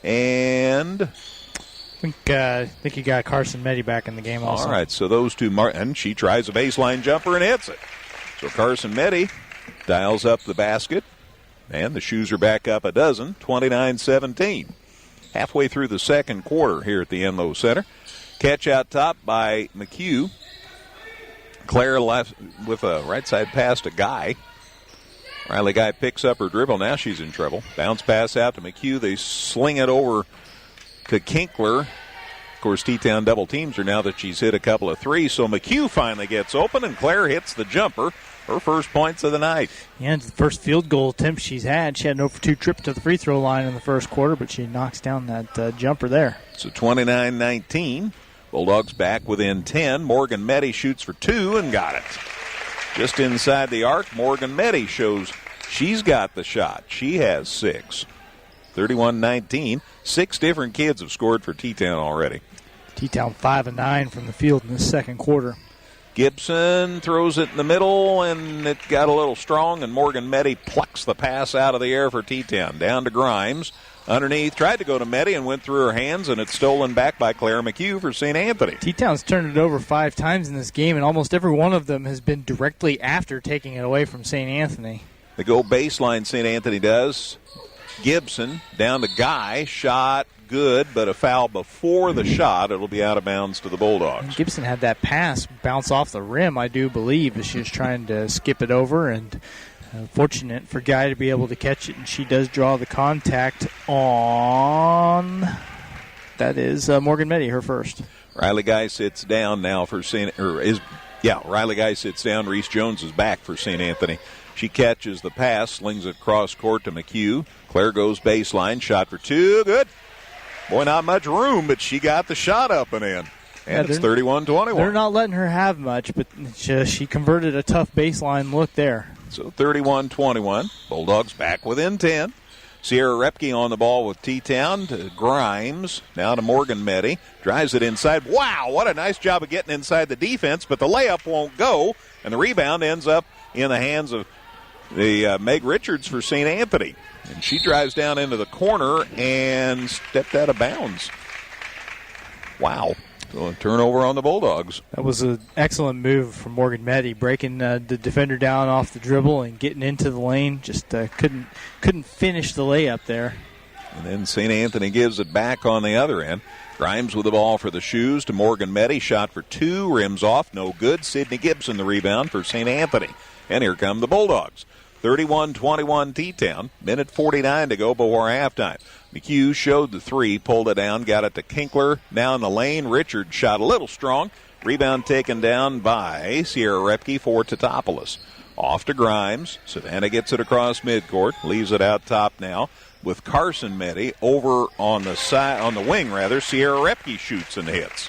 Speaker 2: and
Speaker 3: I think you got Carson Meddy back in the game also.
Speaker 2: All right, so those two, and she tries a baseline jumper and hits it. So Carson Meddy dials up the basket, and the Shoes are back up a dozen, 29-17. Halfway through the second quarter here at the Enlow Center. Catch out top by McHugh. Claire left with a right side pass to Guy. Riley Guy picks up her dribble. Now she's in trouble. Bounce pass out to McHugh. They sling it over to Kinkler. Of course, T-Town double teams her now that she's hit a couple of threes. So McHugh finally gets open, and Claire hits the jumper. Her first points of the night.
Speaker 3: Yeah, it's the first field goal attempt she's had. She had an 0-for-2 trip to the free throw line in the first quarter, but she knocks down that jumper there.
Speaker 2: So 29-19. Bulldogs back within 10. Morgan Meddy shoots for 2 and got it. Just inside the arc, Morgan Meddy shows she's got the shot. She has 6. 31-19. 6 different kids have scored for T-Town already.
Speaker 3: T-Town 5 of 9 from the field in the second quarter.
Speaker 2: Gibson throws it in the middle, and it got a little strong, and Morgan Meddy plucks the pass out of the air for T-Town. Down to Grimes. Underneath, tried to go to Meddy and went through her hands, and it's stolen back by Claire McHugh for St. Anthony.
Speaker 3: T-Town's turned it over 5 times in this game, and almost every one of them has been directly after taking it away from St. Anthony.
Speaker 2: They go baseline, St. Anthony does. Gibson down to Guy. Shot good, but a foul before the shot. It'll be out of bounds to the Bulldogs.
Speaker 3: And Gibson had that pass bounce off the rim, I do believe, as she was trying to skip it over, and fortunate for Guy to be able to catch it, and she does draw the contact on, that is Morgan Meddy, her first.
Speaker 2: Riley Guy sits down now for Riley Guy sits down. Reese Jones is back for St. Anthony. She catches the pass, slings it across court to McHugh. Claire goes baseline, shot for 2, good. Boy, not much room, but she got the shot up and in. And it's 31-21.
Speaker 3: They're not letting her have much, but she converted a tough baseline look there.
Speaker 2: So 31-21. Bulldogs back within 10. Sierra Repke on the ball with T-Town to Grimes. Now to Morgan Meddy. Drives it inside. Wow, what a nice job of getting inside the defense, but the layup won't go, and the rebound ends up in the hands of the Meg Richards for St. Anthony. And she drives down into the corner and stepped out of bounds. Wow. So a turnover on the Bulldogs.
Speaker 3: That was an excellent move from Morgan Meddy, breaking the defender down off the dribble and getting into the lane. Just couldn't finish the layup there.
Speaker 2: And then St. Anthony gives it back on the other end. Grimes with the ball for the Shoes to Morgan Meddy. Shot for 2, rims off, no good. Sydney Gibson the rebound for St. Anthony. And here come the Bulldogs. 31-21 T-Town. Minute 49 to go before halftime. McHugh showed the 3, pulled it down, got it to Kinkler. Now in the lane, Richard shot a little strong. Rebound taken down by Sierra Repke for Teutopolis. Off to Grimes. Savannah gets it across midcourt, leaves it out top now with Carson Meddy over on the wing. Sierra Repke shoots and hits.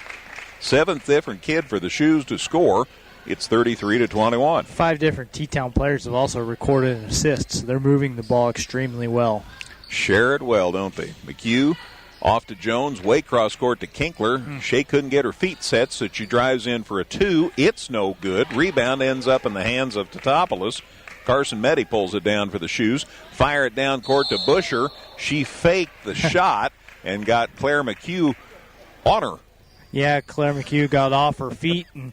Speaker 2: 7th different kid for the Shoes to score. It's 33-21.
Speaker 3: 5 different T-Town players have also recorded an assist, so they're moving the ball extremely well.
Speaker 2: Share it well, don't they? McHugh off to Jones, way cross court to Kinkler. Shea couldn't get her feet set, so she drives in for a 2. It's no good. Rebound ends up in the hands of Teutopolis. Carson Meddy pulls it down for the Shoes. Fire it down court to Busher. She faked the shot and got Claire McHugh on her.
Speaker 3: Yeah, Claire McHugh got off her feet, and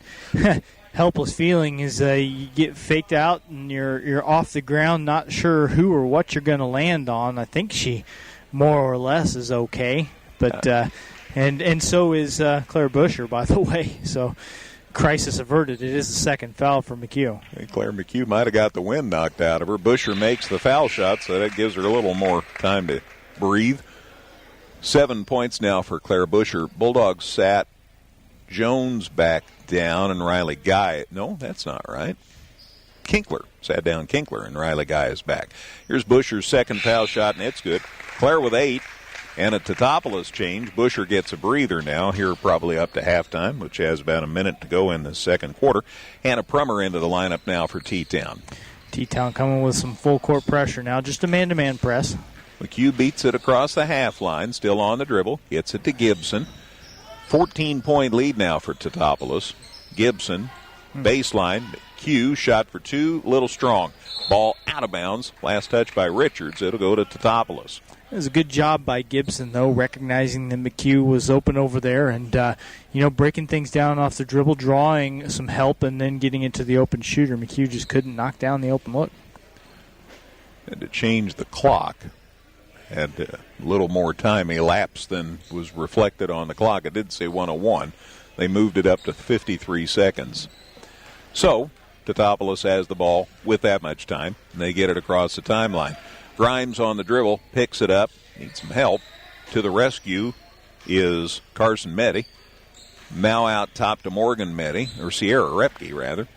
Speaker 3: helpless feeling is you get faked out and you're off the ground, not sure who or what you're going to land on. I think she more or less is okay, but and so is Claire Busher, by the way. So crisis averted. It is the second foul for McHugh.
Speaker 2: Claire McHugh might have got the wind knocked out of her. Busher makes the foul shot, so that gives her a little more time to breathe. 7 points now for Claire Busher. Bulldogs sat Jones back down, and Riley Guy. No, that's not right. Kinkler sat down Kinkler, and Riley Guy is back. Here's Busher's second foul shot, and it's good. Claire with 8. And a Teutopolis change. Busher gets a breather now, here probably up to halftime, which has about a minute to go in the second quarter. Hannah Prummer into the lineup now for T-Town.
Speaker 3: T-Town coming with some full court pressure now, just a man-to-man press.
Speaker 2: McHugh beats it across the half line, still on the dribble, gets it to Gibson. 14-point lead now for Teutopolis. Gibson, baseline, McHugh, shot for 2, little strong. Ball out of bounds, last touch by Richards. It'll go to Teutopolis.
Speaker 3: It was a good job by Gibson, though, recognizing that McHugh was open over there and, breaking things down off the dribble, drawing some help, and then getting into the open shooter. McHugh just couldn't knock down the open look.
Speaker 2: Had to change the clock. Had a little more time elapsed than was reflected on the clock. It did say 101. They moved it up to 53 seconds. So, Teutopolis has the ball with that much time, and they get it across the timeline. Grimes on the dribble, picks it up, needs some help. To the rescue is Carson Meddy. Now out top to Morgan Meddy, or Sierra Repke, rather.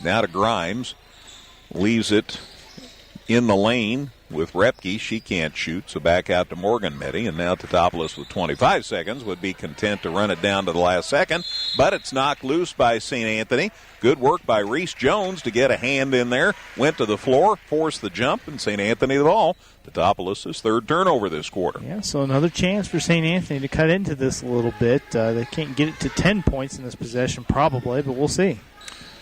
Speaker 2: Now to Grimes. Leaves it in the lane with Repke. She can't shoot, so back out to Morgan Meddy. And now Teutopolis with 25 seconds would be content to run it down to the last second. But it's knocked loose by St. Anthony. Good work by Reese Jones to get a hand in there. Went to the floor, forced the jump, and St. Anthony the ball. Teutopolis' third turnover this quarter.
Speaker 3: Yeah, so another chance for St. Anthony to cut into this a little bit. They can't get it to 10 points in this possession probably, but we'll see.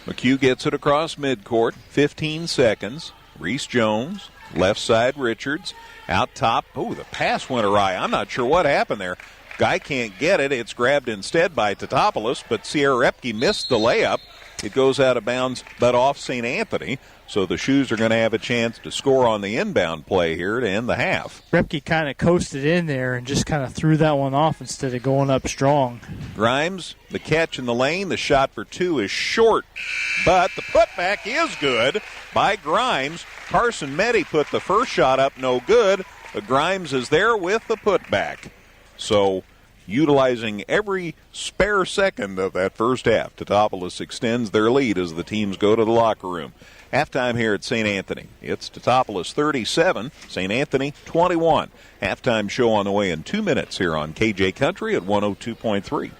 Speaker 2: McHugh gets it across midcourt. 15 seconds. Reese Jones, left side Richards. Out top. Oh, the pass went awry. I'm not sure what happened there. Guy can't get it. It's grabbed instead by Teutopolis, but Sierra Repke missed the layup. It goes out of bounds, but off St. Anthony. So the Shoes are going to have a chance to score on the inbound play here to end the half.
Speaker 3: Repke kind of coasted in there and just kind of threw that one off instead of going up strong.
Speaker 2: Grimes, the catch in the lane. The shot for 2 is short, but the putback is good by Grimes. Carson Meddy put the first shot up, no good. But Grimes is there with the putback. So utilizing every spare second of that first half, Teutopolis extends their lead as the teams go to the locker room. Halftime here at St. Anthony. It's Teutopolis 37, St. Anthony 21. Halftime show on the way in 2 minutes here on KJ Country at 102.3.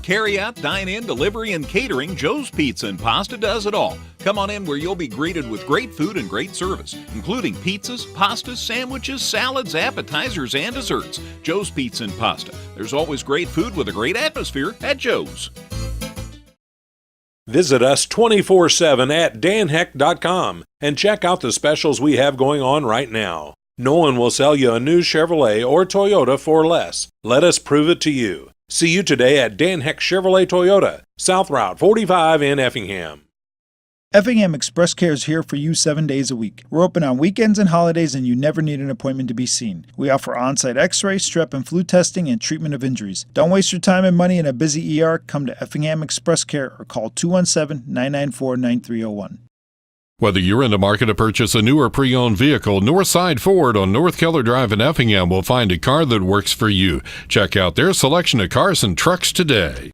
Speaker 1: Carry out, dine in, delivery, and catering, Joe's Pizza and Pasta does it all. Come on in where you'll be greeted with great food and great service, including pizzas, pastas, sandwiches, salads, appetizers, and desserts. Joe's Pizza and Pasta. There's always great food with a great atmosphere at Joe's.
Speaker 4: Visit us 24/7 at danheck.com and check out the specials we have going on right now. No one will sell you a new Chevrolet or Toyota for less. Let us prove it to you. See you today at Dan Heck Chevrolet Toyota, South Route 45 in Effingham.
Speaker 5: Effingham Express Care is here for you 7 days a week. We're open on weekends and holidays, and you never need an appointment to be seen. We offer on-site x-ray, strep and flu testing, and treatment of injuries. Don't waste your time and money in a busy ER. Come to Effingham Express Care or call 217-994-9301.
Speaker 6: Whether you're in the market to purchase a new or pre-owned vehicle, Northside Ford on North Keller Drive in Effingham will find a car that works for you. Check out their selection of cars and trucks today.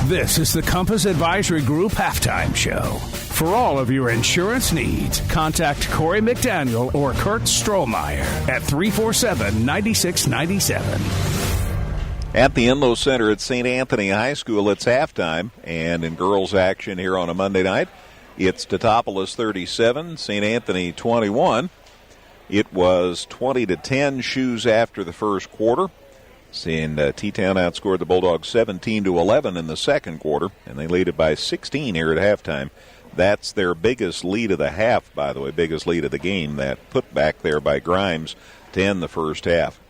Speaker 9: This is the Compass Advisory Group Halftime Show. For all of your insurance needs, contact Corey McDaniel or Kurt Strohmeyer at 347-9697.
Speaker 2: At the Enlow Center at St. Anthony High School, it's halftime, and in girls action here on a Monday night, it's Teutopolis 37, St. Anthony 21. It was 20-10 Shoes after the first quarter. And T-Town outscored the Bulldogs 17-11 in the second quarter, and they lead it by 16 here at halftime. That's their biggest lead of the half, by the way, biggest lead of the game, that put back there by Grimes to end the first half.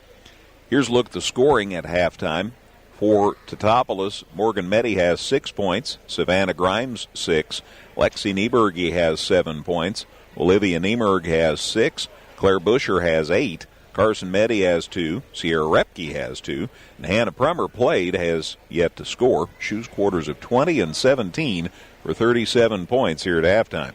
Speaker 2: Here's a look at the scoring at halftime. For Teutopolis, Morgan Meddy has 6 points, Savannah Grimes 6, Lexi Nieberge has 7 points, Olivia Niemerg has 6, Claire Busher has 8, Carson Meddy has 2, Sierra Repke has 2, and Hannah Prummer has yet to score. Shoes quarters of 20 and 17 for 37 points here at halftime.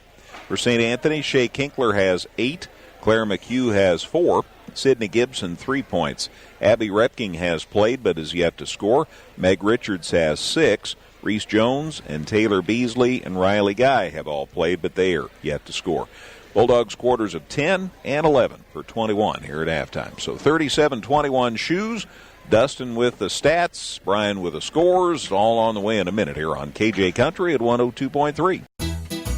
Speaker 2: For St. Anthony, Shea Kinkler has 8, Claire McHugh has 4, Sydney Gibson, 3 points. Abby Repking has played but is yet to score. Meg Richards has 6. Reese Jones and Taylor Beasley and Riley Guy have all played, but they are yet to score. Bulldogs quarters of 10 and 11 for 21 here at halftime. So 37-21 Shoes. Dustin with the stats, Brian with the scores, all on the way in a minute here on KJ Country at 102.3.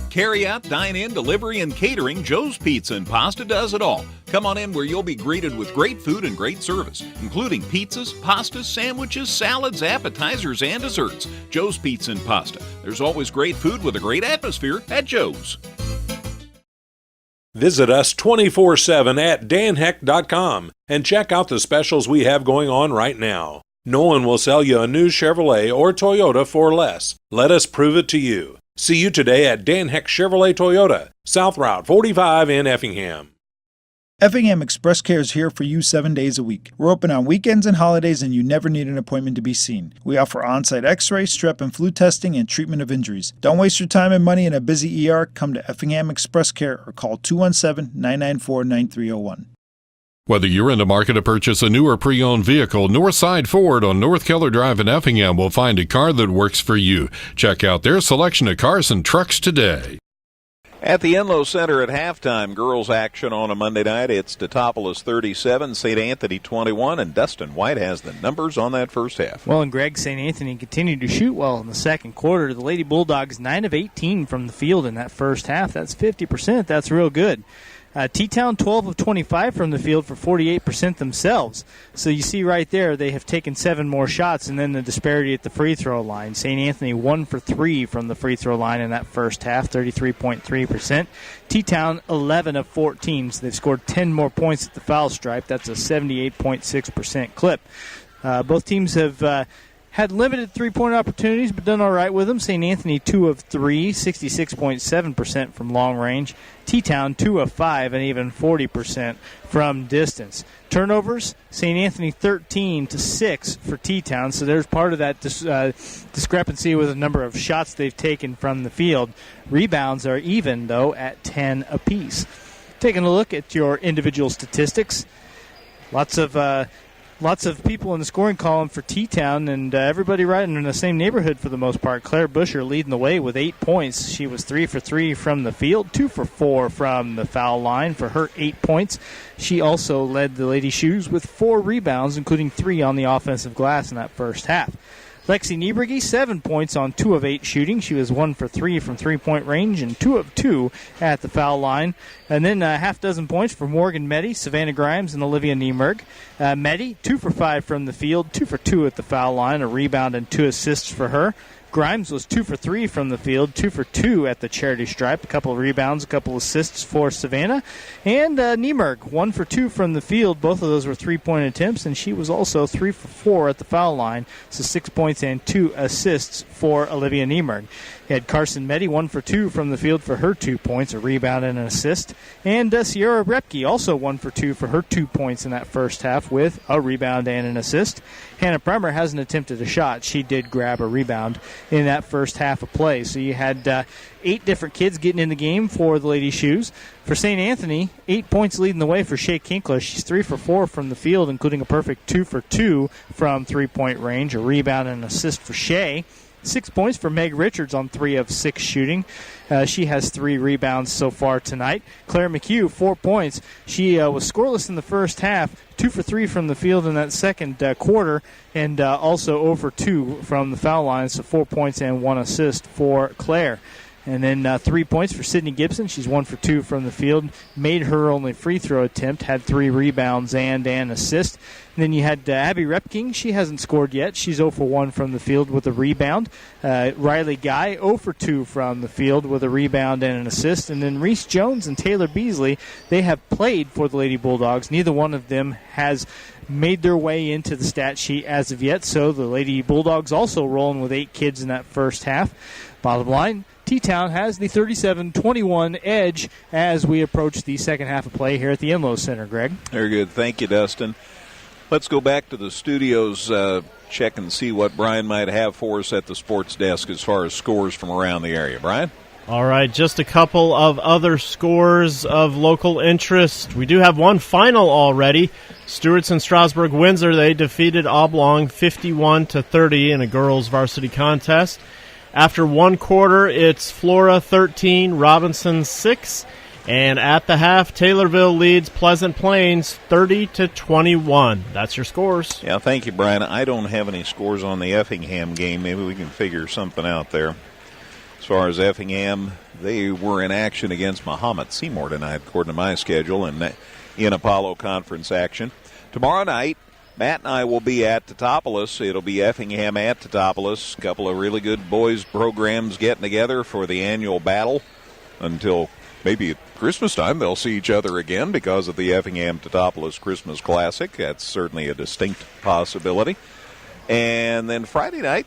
Speaker 1: Carry out, dine in, delivery, and catering, Joe's Pizza and Pasta does it all. Come on in where you'll be greeted with great food and great service, including pizzas, pastas, sandwiches, salads, appetizers, and desserts. Joe's Pizza and Pasta. There's always great food with a great atmosphere at Joe's.
Speaker 4: Visit us 24/7 at danheck.com and check out the specials we have going on right now. No one will sell you a new Chevrolet or Toyota for less. Let us prove it to you. See you today at Dan Heck Chevrolet Toyota, South Route 45 in Effingham.
Speaker 5: Effingham Express Care is here for you 7 days a week. We're open on weekends and holidays, and you never need an appointment to be seen. We offer on-site x-ray, strep and flu testing, and treatment of injuries. Don't waste your time and money in a busy ER. Come to Effingham Express Care or call 217-994-9301.
Speaker 6: Whether you're in the market to purchase a new or pre-owned vehicle, Northside Ford on North Keller Drive in Effingham will find a car that works for you. Check out their selection of cars and trucks today.
Speaker 2: At the Enloe Center at halftime, girls action on a Monday night. It's Teutopolis 37, St. Anthony 21, and Dustin White has the numbers on that first half.
Speaker 3: Well, and Greg, St. Anthony continued to shoot well in the second quarter. The Lady Bulldogs 9 of 18 from the field in that first half. That's 50%. That's real good. T-Town 12 of 25 from the field for 48% themselves. So you see right there they have taken 7 more shots, and then the disparity at the free throw line. St. Anthony 1 for 3 from the free throw line in that first half, 33.3%. T-Town 11 of 14, so they've scored 10 more points at the foul stripe. That's a 78.6% clip. Both teams have had limited three-point opportunities, but done all right with them. St. Anthony 2 of 3, 66.7% from long range. T-Town 2 of 5, and even 40% from distance. Turnovers, St. Anthony 13 to 6 for T-Town, so there's part of that discrepancy with the number of shots they've taken from the field. Rebounds are even, though, at 10 apiece. Taking a look at your individual statistics, lots of people in the scoring column for T-Town, and everybody right in the same neighborhood for the most part. Claire Busher leading the way with 8 points. She was 3 for 3 from the field, 2 for 4 from the foul line for her 8 points. She also led the Lady Shoes with 4 rebounds, including 3 on the offensive glass in that first half. Lexi Niebrigi, 7 points on 2 of 8 shooting. She was 1 for 3 from three-point range and 2 of 2 at the foul line. And then a half dozen points for Morgan Meddy, Savannah Grimes, and Olivia Niemerg. Meddy, 2 for 5 from the field, 2 for 2 at the foul line, a rebound and 2 assists for her. Grimes was 2 for 3 from the field, 2 for 2 at the charity stripe, a couple of rebounds, a couple of assists for Savannah. And Niemerg, 1 for 2 from the field. Both of those were three-point attempts, and she was also 3 for 4 at the foul line, so 6 points and 2 assists for Olivia Niemerg. You had Carson Meddy, 1 for 2 from the field for her 2 points, a rebound and an assist. And Sierra Repke, also 1 for 2 for her 2 points in that first half with a rebound and an assist. Hannah Bremer hasn't attempted a shot. She did grab a rebound in that first half of play. So you had 8 different kids getting in the game for the Lady Shoes. For St. Anthony, 8 points leading the way for Shea Kinkler. She's 3 for 4 from the field, including a perfect 2 for 2 from three-point range, a rebound and an assist for Shea. 6 points for Meg Richards on 3 of 6 shooting. She has 3 rebounds so far tonight. Claire McHugh, 4 points. She was scoreless in the first half, 2 for 3 from the field in that second quarter, and also 0 for 2 from the foul line, so 4 points and 1 assist for Claire. And then 3 points for Sydney Gibson. She's 1 for 2 from the field. Made her only free throw attempt. Had 3 rebounds and an assist. And then you had Abby Repking. She hasn't scored yet. She's 0 for 1 from the field with a rebound. Riley Guy, 0 for 2 from the field with a rebound and an assist. And then Reese Jones and Taylor Beasley, they have played for the Lady Bulldogs. Neither one of them has made their way into the stat sheet as of yet. So the Lady Bulldogs also rolling with 8 kids in that first half. Bottom line, T-Town has the 37-21 edge as we approach the second half of play here at the Enloe Center, Greg.
Speaker 2: Very good. Thank you, Dustin. Let's go back to the studios, check and see what Brian might have for us at the sports desk as far as scores from around the area. Brian?
Speaker 10: All right, just a couple of other scores of local interest. We do have one final already. Stewart's and Strasburg-Windsor, they defeated Oblong 51-30 in a girls varsity contest. After one quarter, it's Flora 13, Robinson 6. And at the half, Taylorville leads Pleasant Plains 30-21. That's your scores.
Speaker 2: Yeah, thank you, Brian. I don't have any scores on the Effingham game. Maybe we can figure something out there. As far as Effingham, they were in action against Mahomet Seymour tonight, according to my schedule, and in Apollo Conference action. Tomorrow night, Matt and I will be at Teutopolis. It'll be Effingham at Teutopolis. A couple of really good boys programs getting together for the annual battle until maybe at Christmas time they'll see each other again because of the Effingham Teutopolis Christmas Classic. That's certainly a distinct possibility. And then Friday night,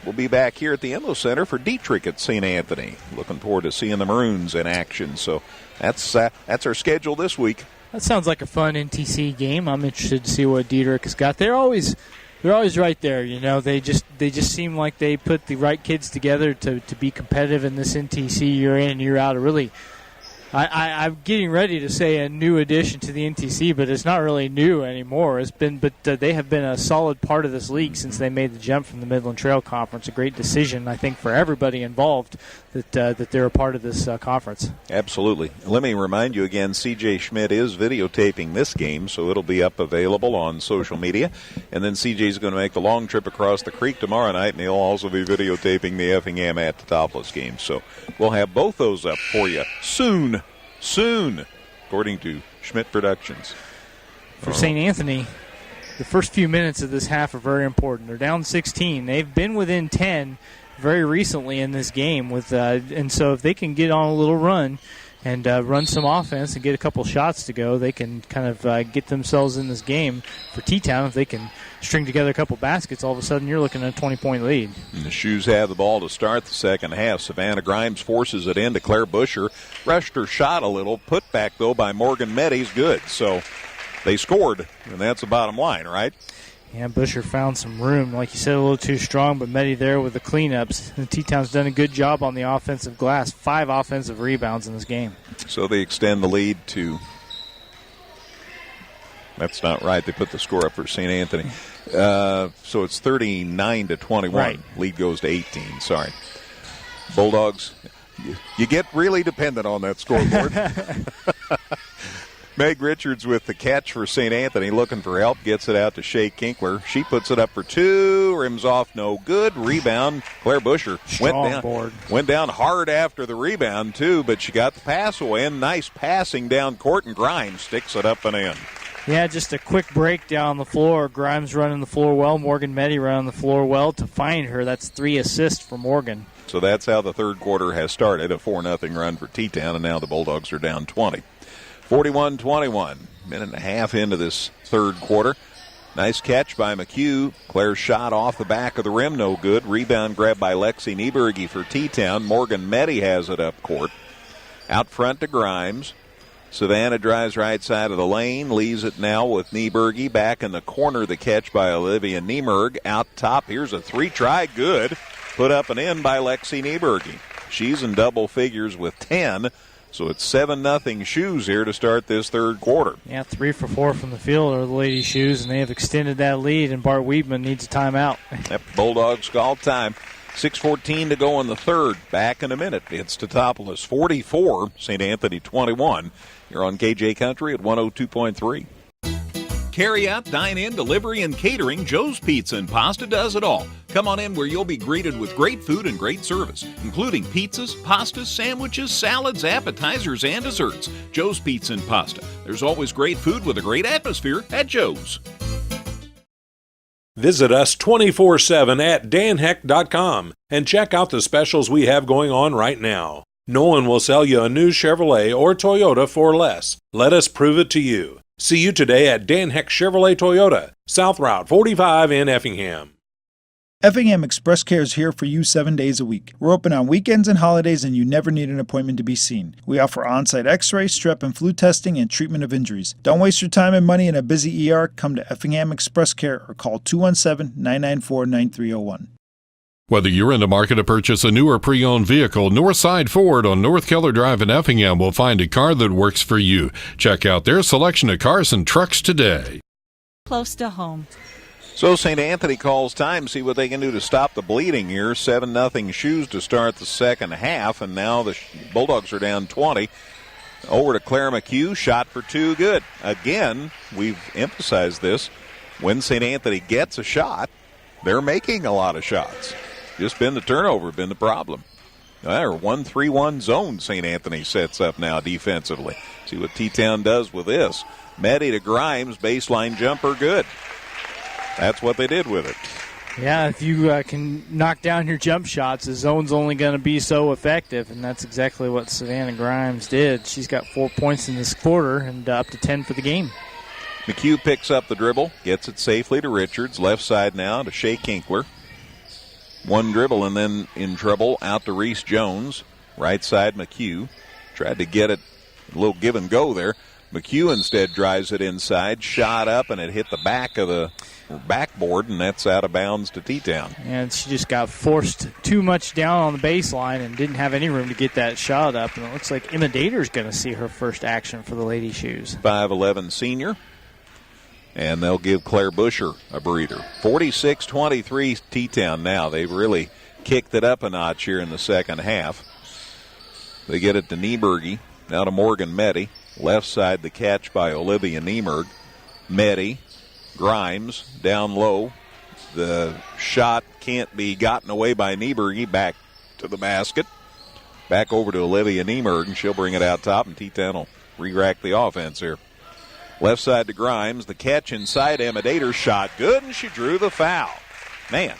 Speaker 2: we'll be back here at the Enlow Center for Dietrich at St. Anthony. Looking forward to seeing the Maroons in action. So that's our schedule this week.
Speaker 3: That sounds like a fun NTC game. I'm interested to see what Dietrich has got. They're always right there. You know, they just seem like they put the right kids together to be competitive in this NTC year in and year out. Really, I'm getting ready to say a new addition to the NTC, but it's not really new anymore. They have been a solid part of this league since they made the jump from the Midland Trail Conference. A great decision, I think, for everybody involved that they're a part of this conference.
Speaker 2: Absolutely. Let me remind you again, C.J. Schmidt is videotaping this game, so it'll be available on social media. And then C.J.'s going to make the long trip across the creek tomorrow night, and he'll also be videotaping the Effingham at Teutopolis game. So we'll have both those up for you soon, according to Schmidt Productions.
Speaker 3: For St. Anthony, the first few minutes of this half are very important. They're down 16. They've been within 10 very recently in this game, and so if they can get on a little run and run some offense and get a couple shots to go, they can kind of get themselves in this game. For T-Town, if they can string together a couple baskets, all of a sudden you're looking at a 20-point lead.
Speaker 2: And the Shoes have the ball to start the second half. Savannah Grimes forces it in to Claire Busher. Rushed her shot a little. Put back, though, by Morgan Meddy's good. So they scored, and that's the bottom line, right?
Speaker 3: Yeah, Busher found some room. Like you said, a little too strong, but Meddy there with the cleanups. And T-Town's done a good job on the offensive glass. 5 offensive rebounds in this game.
Speaker 2: So they extend the lead to... That's not right. They put the score up for St. Anthony. So it's 39-21.
Speaker 3: Right.
Speaker 2: Lead goes to 18. Sorry. Bulldogs, you get really dependent on that scoreboard. Meg Richards with the catch for St. Anthony, looking for help, gets it out to Shea Kinkler. She puts it up for 2, rims off, no good. Rebound, Claire Busher went down hard after the rebound, too, but she got the pass away, and nice passing down court, and Grimes sticks it up and in.
Speaker 3: Yeah, just a quick break down the floor. Grimes running the floor well. Morgan Meddy running the floor well to find her. That's 3 assists for Morgan.
Speaker 2: So that's how the third quarter has started, a 4-0 run for T-Town, and now the Bulldogs are down 20. 41-21, minute and a half into this third quarter. Nice catch by McHugh. Claire's shot off the back of the rim, no good. Rebound grabbed by Lexi Nieberge for T-Town. Morgan Meddy has it up court. Out front to Grimes. Savannah drives right side of the lane, leaves it now with Nieberge. Back in the corner, the catch by Olivia Niemerg. Out top, here's a 3-try, good. Put up and in by Lexi Nieberge. She's in double figures with 10. So it's 7-0 Shoes here to start this third quarter.
Speaker 3: Yeah, 3 for 4 from the field are the Lady Shoes, and they have extended that lead, and Bart Weedman needs a timeout.
Speaker 2: Yep, Bulldogs call time. 6:14 to go in the third. Back in a minute. It's Teutopolis 44, St. Anthony 21. You're on KJ Country at 102.3.
Speaker 1: Carry out, dine in, delivery, and catering, Joe's Pizza and Pasta does it all. Come on in where you'll be greeted with great food and great service, including pizzas, pastas, sandwiches, salads, appetizers, and desserts. Joe's Pizza and Pasta. There's always great food with a great atmosphere at Joe's.
Speaker 4: Visit us 24/7 at danheck.com and check out the specials we have going on right now. No one will sell you a new Chevrolet or Toyota for less. Let us prove it to you. See you today at Dan Heck Chevrolet Toyota, South Route 45 in Effingham.
Speaker 5: Effingham Express Care is here for you 7 days a week. We're open on weekends and holidays, and you never need an appointment to be seen. We offer on-site x-ray, strep and flu testing, and treatment of injuries. Don't waste your time and money in a busy ER. Come to Effingham Express Care or call 217-994-9301.
Speaker 6: Whether you're in the market to purchase a new or pre-owned vehicle, Northside Ford on North Keller Drive in Effingham will find a car that works for you. Check out their selection of cars and trucks today.
Speaker 11: Close to home.
Speaker 2: So St. Anthony calls time, see what they can do to stop the bleeding here. 7-0 Shoes to start the second half, and now the Bulldogs are down 20. Over to Claire McHugh, shot for two, good. Again, we've emphasized this. When St. Anthony gets a shot, they're making a lot of shots. Just been the turnover, been the problem. Or 1-3-1 zone St. Anthony sets up now defensively. See what T-Town does with this. Meddy to Grimes, baseline jumper, good. That's what they did with it.
Speaker 3: Yeah, if you can knock down your jump shots, the zone's only going to be so effective, and that's exactly what Savannah Grimes did. She's got 4 points in this quarter and up to 10 for the game.
Speaker 2: McHugh picks up the dribble, gets it safely to Richards. Left side now to Shea Kinkler. One dribble and then in trouble out to Reese Jones. Right side McHugh. Tried to get it, a little give and go there. McHugh instead drives it inside, shot up, and it hit the back of the backboard, and that's out of bounds to T-Town.
Speaker 3: And she just got forced too much down on the baseline and didn't have any room to get that shot up. And it looks like Emma Dater's going to see her first action for the Lady Shoes.
Speaker 2: 5'11 senior. And they'll give Claire Busher a breather. 46-23 T-Town now. They've really kicked it up a notch here in the second half. They get it to Nieberge. Now to Morgan Meddy. Left side the catch by Olivia Niemerg. Meddy. Grimes down low. The shot can't be gotten away by Nieberge. Back to the basket. Back over to Olivia Niemerg, and she'll bring it out top, and T-Town will re-rack the offense here. Left side to Grimes. The catch inside. Emma Dater shot good, and she drew the foul. Man,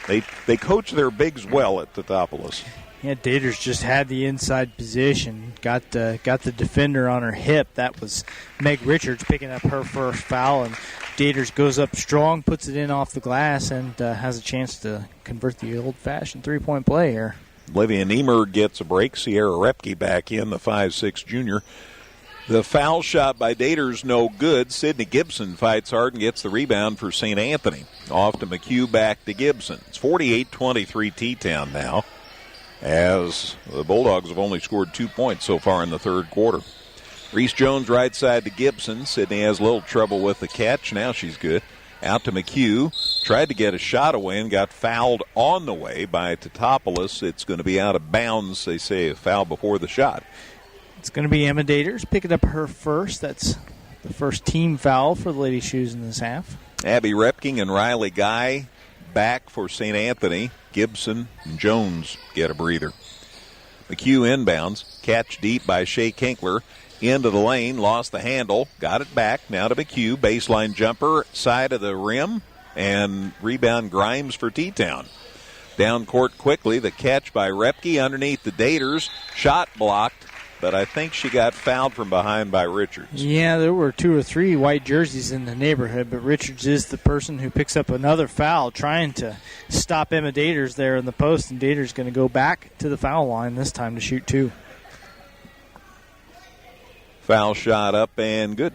Speaker 2: they coach their bigs well at Teutopolis.
Speaker 3: Yeah, Dater's just had the inside position. Got the defender on her hip. That was Meg Richards picking up her first foul, and Dater's goes up strong, puts it in off the glass, and has a chance to convert the old-fashioned three-point play here.
Speaker 2: Olivia Niemer gets a break. Sierra Repke back in, the 5'6 junior. The foul shot by Dater's no good. Sydney Gibson fights hard and gets the rebound for St. Anthony. Off to McHugh, back to Gibson. It's 48-23 T-Town now, as the Bulldogs have only scored 2 points so far in the third quarter. Reese Jones right side to Gibson. Sydney has a little trouble with the catch. Now she's good. Out to McHugh. Tried to get a shot away and got fouled on the way by Teutopolis. It's going to be out of bounds. They say a foul before the shot.
Speaker 3: It's going to be Emma Daters picking up her first. That's the first team foul for the Lady Shoes in this half.
Speaker 2: Abby Repking and Riley Guy back for St. Anthony. Gibson and Jones get a breather. McHugh inbounds. Catch deep by Shea Kinkler. Into the lane. Lost the handle. Got it back. Now to McHugh. Baseline jumper. Side of the rim. And rebound Grimes for T-Town. Down court quickly. The catch by Repke underneath the Daters. Shot blocked. But I think she got fouled from behind by Richards.
Speaker 3: Yeah, there were 2 or 3 white jerseys in the neighborhood, but Richards is the person who picks up another foul, trying to stop Emma Daters there in the post, and Daters going to go back to the foul line this time to shoot 2.
Speaker 2: Foul shot up and good.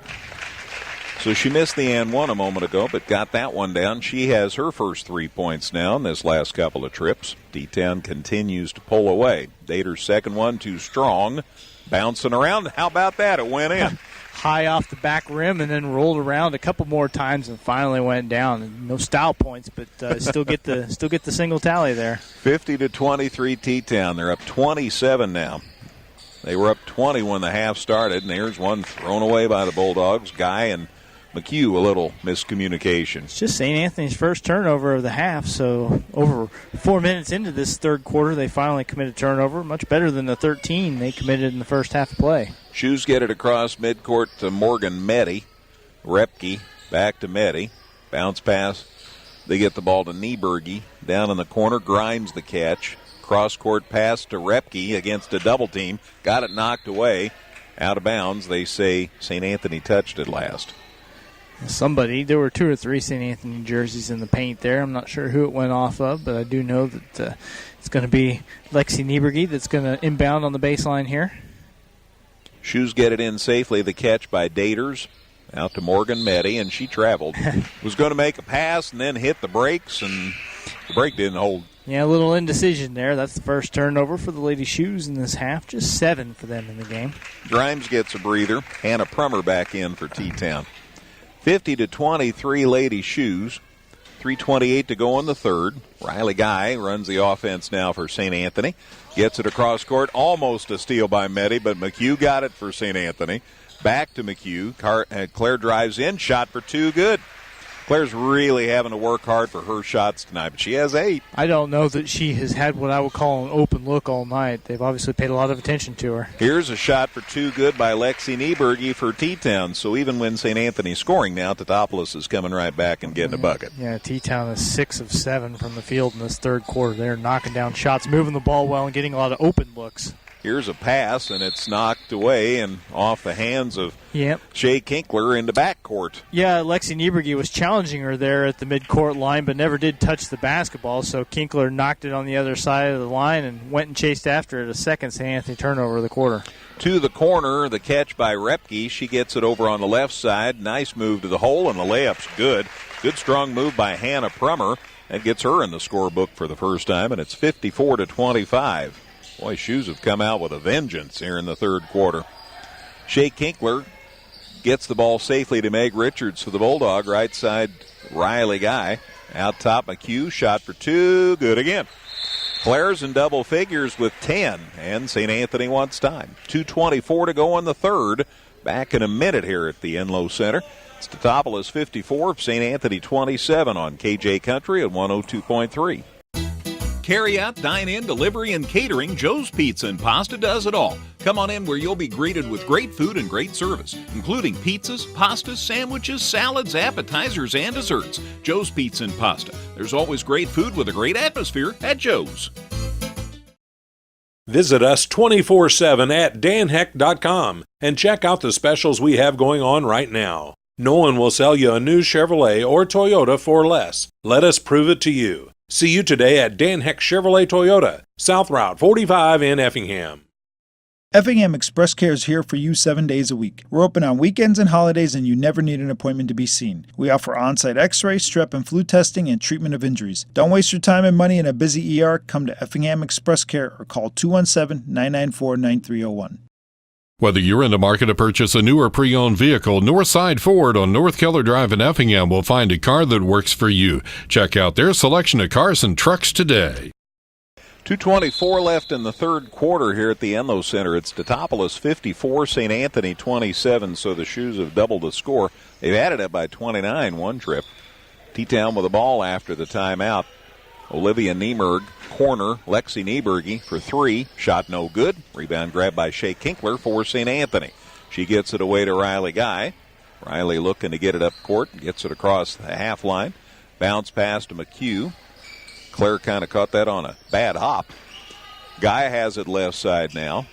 Speaker 2: So she missed the and one a moment ago, but got that one down. She has her first 3 points now in this last couple of trips. D-Town continues to pull away. Dater's second one too strong. Bouncing around. How about that? It went in.
Speaker 3: High off the back rim and then rolled around a couple more times and finally went down. No style points, but still get the single tally there.
Speaker 2: 50-23 T-Town. They're up 27 now. They were up 20 when the half started, and there's one thrown away by the Bulldogs. Guy and McHugh, a little miscommunication.
Speaker 3: It's just St. Anthony's first turnover of the half, so over 4 minutes into this third quarter, they finally committed turnover, much better than the 13 they committed in the first half of play.
Speaker 2: Shoes get it across midcourt to Morgan Meddy. Repke back to Meddy. Bounce pass. They get the ball to Nieberge. Down in the corner, Grimes the catch. Cross-court pass to Repke against a double team. Got it knocked away. Out of bounds. They say St. Anthony touched it last.
Speaker 3: There were 2 or 3 St. Anthony jerseys in the paint there. I'm not sure who it went off of, but I do know that it's going to be Lexi Nieberge that's going to inbound on the baseline here.
Speaker 2: Shoes get it in safely. The catch by Daters. Out to Morgan Meddy, and she traveled. Was going to make a pass and then hit the brakes and The break didn't hold.
Speaker 3: Yeah, a little indecision there. That's the first turnover for the Lady Shoes in this half. Just 7 for them in the game.
Speaker 2: Grimes gets a breather. Hannah Prummer back in for T-Town. 50-23 Lady Shoes. 3:28 to go in the third. Riley Guy runs the offense now for St. Anthony. Gets it across court. Almost a steal by Meddy, but McHugh got it for St. Anthony. Back to McHugh. Claire drives in. Shot for 2. Good. Claire's really having to work hard for her shots tonight, but she has 8.
Speaker 3: I don't know that she has had what I would call an open look all night. They've obviously paid a lot of attention to her.
Speaker 2: Here's a shot for 2 good by Lexi Nieberge for T-Town. So even when St. Anthony's scoring now, Teutopolis is coming right back and getting a bucket.
Speaker 3: Yeah, T-Town is 6 of 7 from the field in this third quarter. They're knocking down shots, moving the ball well, and getting a lot of open looks.
Speaker 2: Here's a pass, and it's knocked away and off the hands of Shea Kinkler into backcourt.
Speaker 3: Yeah, Lexi Nieberge was challenging her there at the midcourt line, but never did touch the basketball, so Kinkler knocked it on the other side of the line and went and chased after it. A second St. Anthony turnover of the quarter.
Speaker 2: To the corner, the catch by Repke. She gets it over on the left side. Nice move to the hole, and the layup's good. Good strong move by Hannah Prummer. That gets her in the scorebook for the first time, and it's 54-25. Boy, Shoes have come out with a vengeance here in the third quarter. Shea Kinkler gets the ball safely to Meg Richards for the Bulldog. Right side, Riley Guy. Out top, McHugh. Shot for 2. Good again. Claire's in double figures with 10, and St. Anthony wants time. 2:24 to go in the third. Back in a minute here at the Enlow Center. It's Teutopolis 54, St. Anthony 27 on KJ Country at 102.3.
Speaker 1: Carry out, dine in, delivery, and catering, Joe's Pizza and Pasta does it all. Come on in where you'll be greeted with great food and great service, including pizzas, pastas, sandwiches, salads, appetizers, and desserts. Joe's Pizza and Pasta. There's always great food with a great atmosphere at Joe's.
Speaker 4: Visit us 24/7 at danheck.com and check out the specials we have going on right now. No one will sell you a new Chevrolet or Toyota for less. Let us prove it to you. See you today at Dan Heck Chevrolet Toyota, South Route 45 in Effingham.
Speaker 5: Effingham Express Care is here for you 7 days a week. We're open on weekends and holidays, and you never need an appointment to be seen. We offer on-site x-ray, strep and flu testing, and treatment of injuries. Don't waste your time and money in a busy ER. Come to Effingham Express Care or call 217-994-9301.
Speaker 6: Whether you're in the market to purchase a new or pre-owned vehicle, Northside Ford on North Keller Drive in Effingham will find a car that works for you. Check out their selection of cars and trucks today.
Speaker 2: 2:24 left in the third quarter here at the Enlow Center. It's Teutopolis 54, St. Anthony 27, so the Shoes have doubled the score. They've added it by 29 one trip. T-Town with the ball after the timeout. Olivia Niemerg, corner, Lexi Nieberge for 3. Shot no good. Rebound grabbed by Shea Kinkler for St. Anthony. She gets it away to Riley Guy. Riley looking to get it up court. Gets it across the half line. Bounce pass to McHugh. Claire kind of caught that on a bad hop. Guy has it left side now.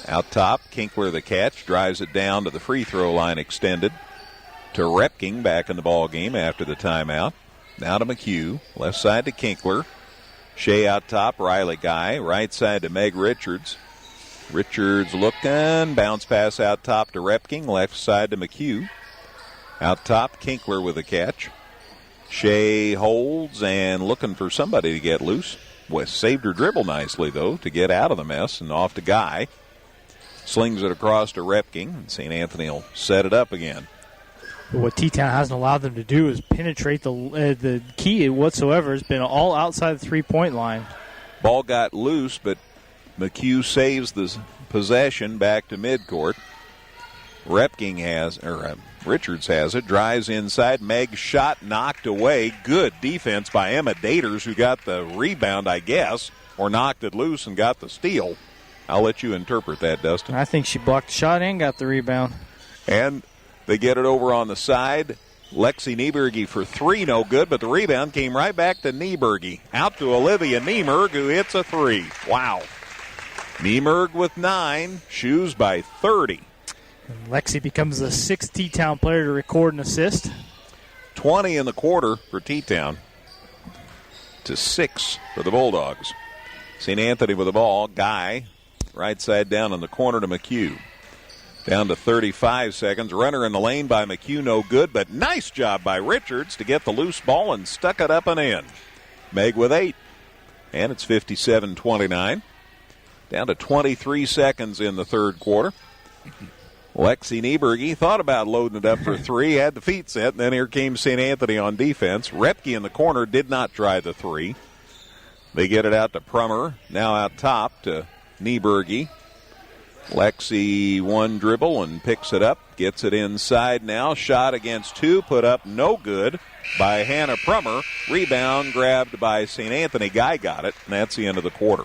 Speaker 2: Out top, Kinkler the catch. Drives it down to the free throw line extended. To Repking back in the ball game after the timeout. Now to McHugh. Left side to Kinkler. Shea out top. Riley Guy. Right side to Meg Richards. Richards looking. Bounce pass out top to Repking. Left side to McHugh. Out top, Kinkler with a catch. Shea holds and looking for somebody to get loose. West saved her dribble nicely, though, to get out of the mess, and off to Guy. Slings it across to Repking, and St. Anthony will set it up again.
Speaker 3: But what T-Town hasn't allowed them to do is penetrate the key whatsoever. Has been all outside the three-point line.
Speaker 2: Ball got loose, but McHugh saves the possession back to midcourt. Richards has it, drives inside. Meg's shot knocked away. Good defense by Emma Daters, who got the rebound, I guess, or knocked it loose and got the steal. I'll let you interpret that, Dustin.
Speaker 3: I think she blocked the shot and got the rebound.
Speaker 2: And they get it over on the side. Lexi Nieberge for 3, no good, but the rebound came right back to Nieberge. Out to Olivia Niemerg, who hits a 3. Wow. Niemerg with 9, Shoes by 30.
Speaker 3: And Lexi becomes the 6th T-Town player to record an assist.
Speaker 2: 20 in the quarter for T-Town to 6 for the Bulldogs. St. Anthony with the ball. Guy, right side down in the corner to McHugh. Down to 35 seconds. Runner in the lane by McHugh, no good, but nice job by Richards to get the loose ball and stuck it up and in. Meg with 8. And it's 57-29. Down to 23 seconds in the third quarter. Lexi Nieberge thought about loading it up for 3, had the feet set, and then here came St. Anthony on defense. Repke in the corner did not try the 3. They get it out to Prummer, now out top to Nieberge. Lexi one dribble and picks it up, gets it inside now. Shot against 2, put up no good by Hannah Prummer. Rebound grabbed by St. Anthony. Guy got it, and that's the end of the quarter.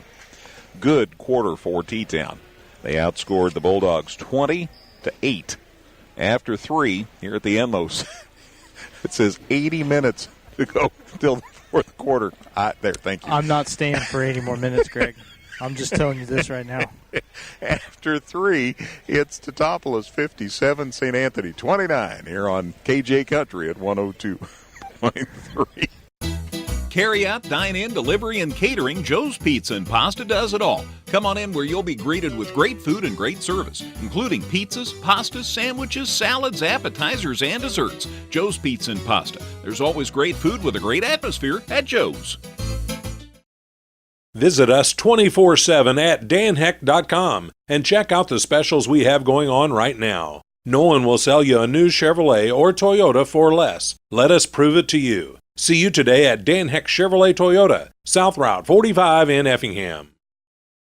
Speaker 2: Good quarter for T-Town. They outscored the Bulldogs 20-8. After 3, here at the end, it says 80 minutes to go till the fourth quarter. There, thank you.
Speaker 3: I'm not staying for 80 more minutes, Greg. I'm just telling you this right now.
Speaker 2: After 3, it's Teutopolis 57, St. Anthony 29 here on KJ Country at 102.3.
Speaker 1: Carry out, dine in, delivery, and catering, Joe's Pizza and Pasta does it all. Come on in where you'll be greeted with great food and great service, including pizzas, pastas, sandwiches, salads, appetizers, and desserts. Joe's Pizza and Pasta. There's always great food with a great atmosphere at Joe's.
Speaker 4: Visit us 24/7 at danheck.com and check out the specials we have going on right now. No one will sell you a new Chevrolet or Toyota for less. Let us prove it to you. See you today at Dan Heck Chevrolet Toyota, South Route 45 in Effingham.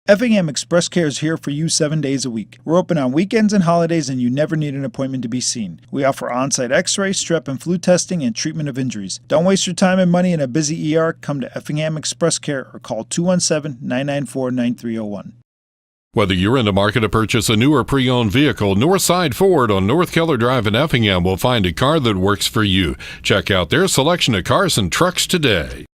Speaker 5: Effingham Express Care is here for you 7 days a week. We're open on weekends and holidays, and you never need an appointment to be seen. We offer on-site x-ray, strep and flu testing, and treatment of injuries. Don't waste your time and money in a busy ER. Come to Effingham Express Care or call 217-994-9301.
Speaker 6: Whether you're in the market to purchase a new or pre-owned vehicle, Northside Ford on North Keller Drive in Effingham will find a car that works for you. Check out their selection of cars and trucks today.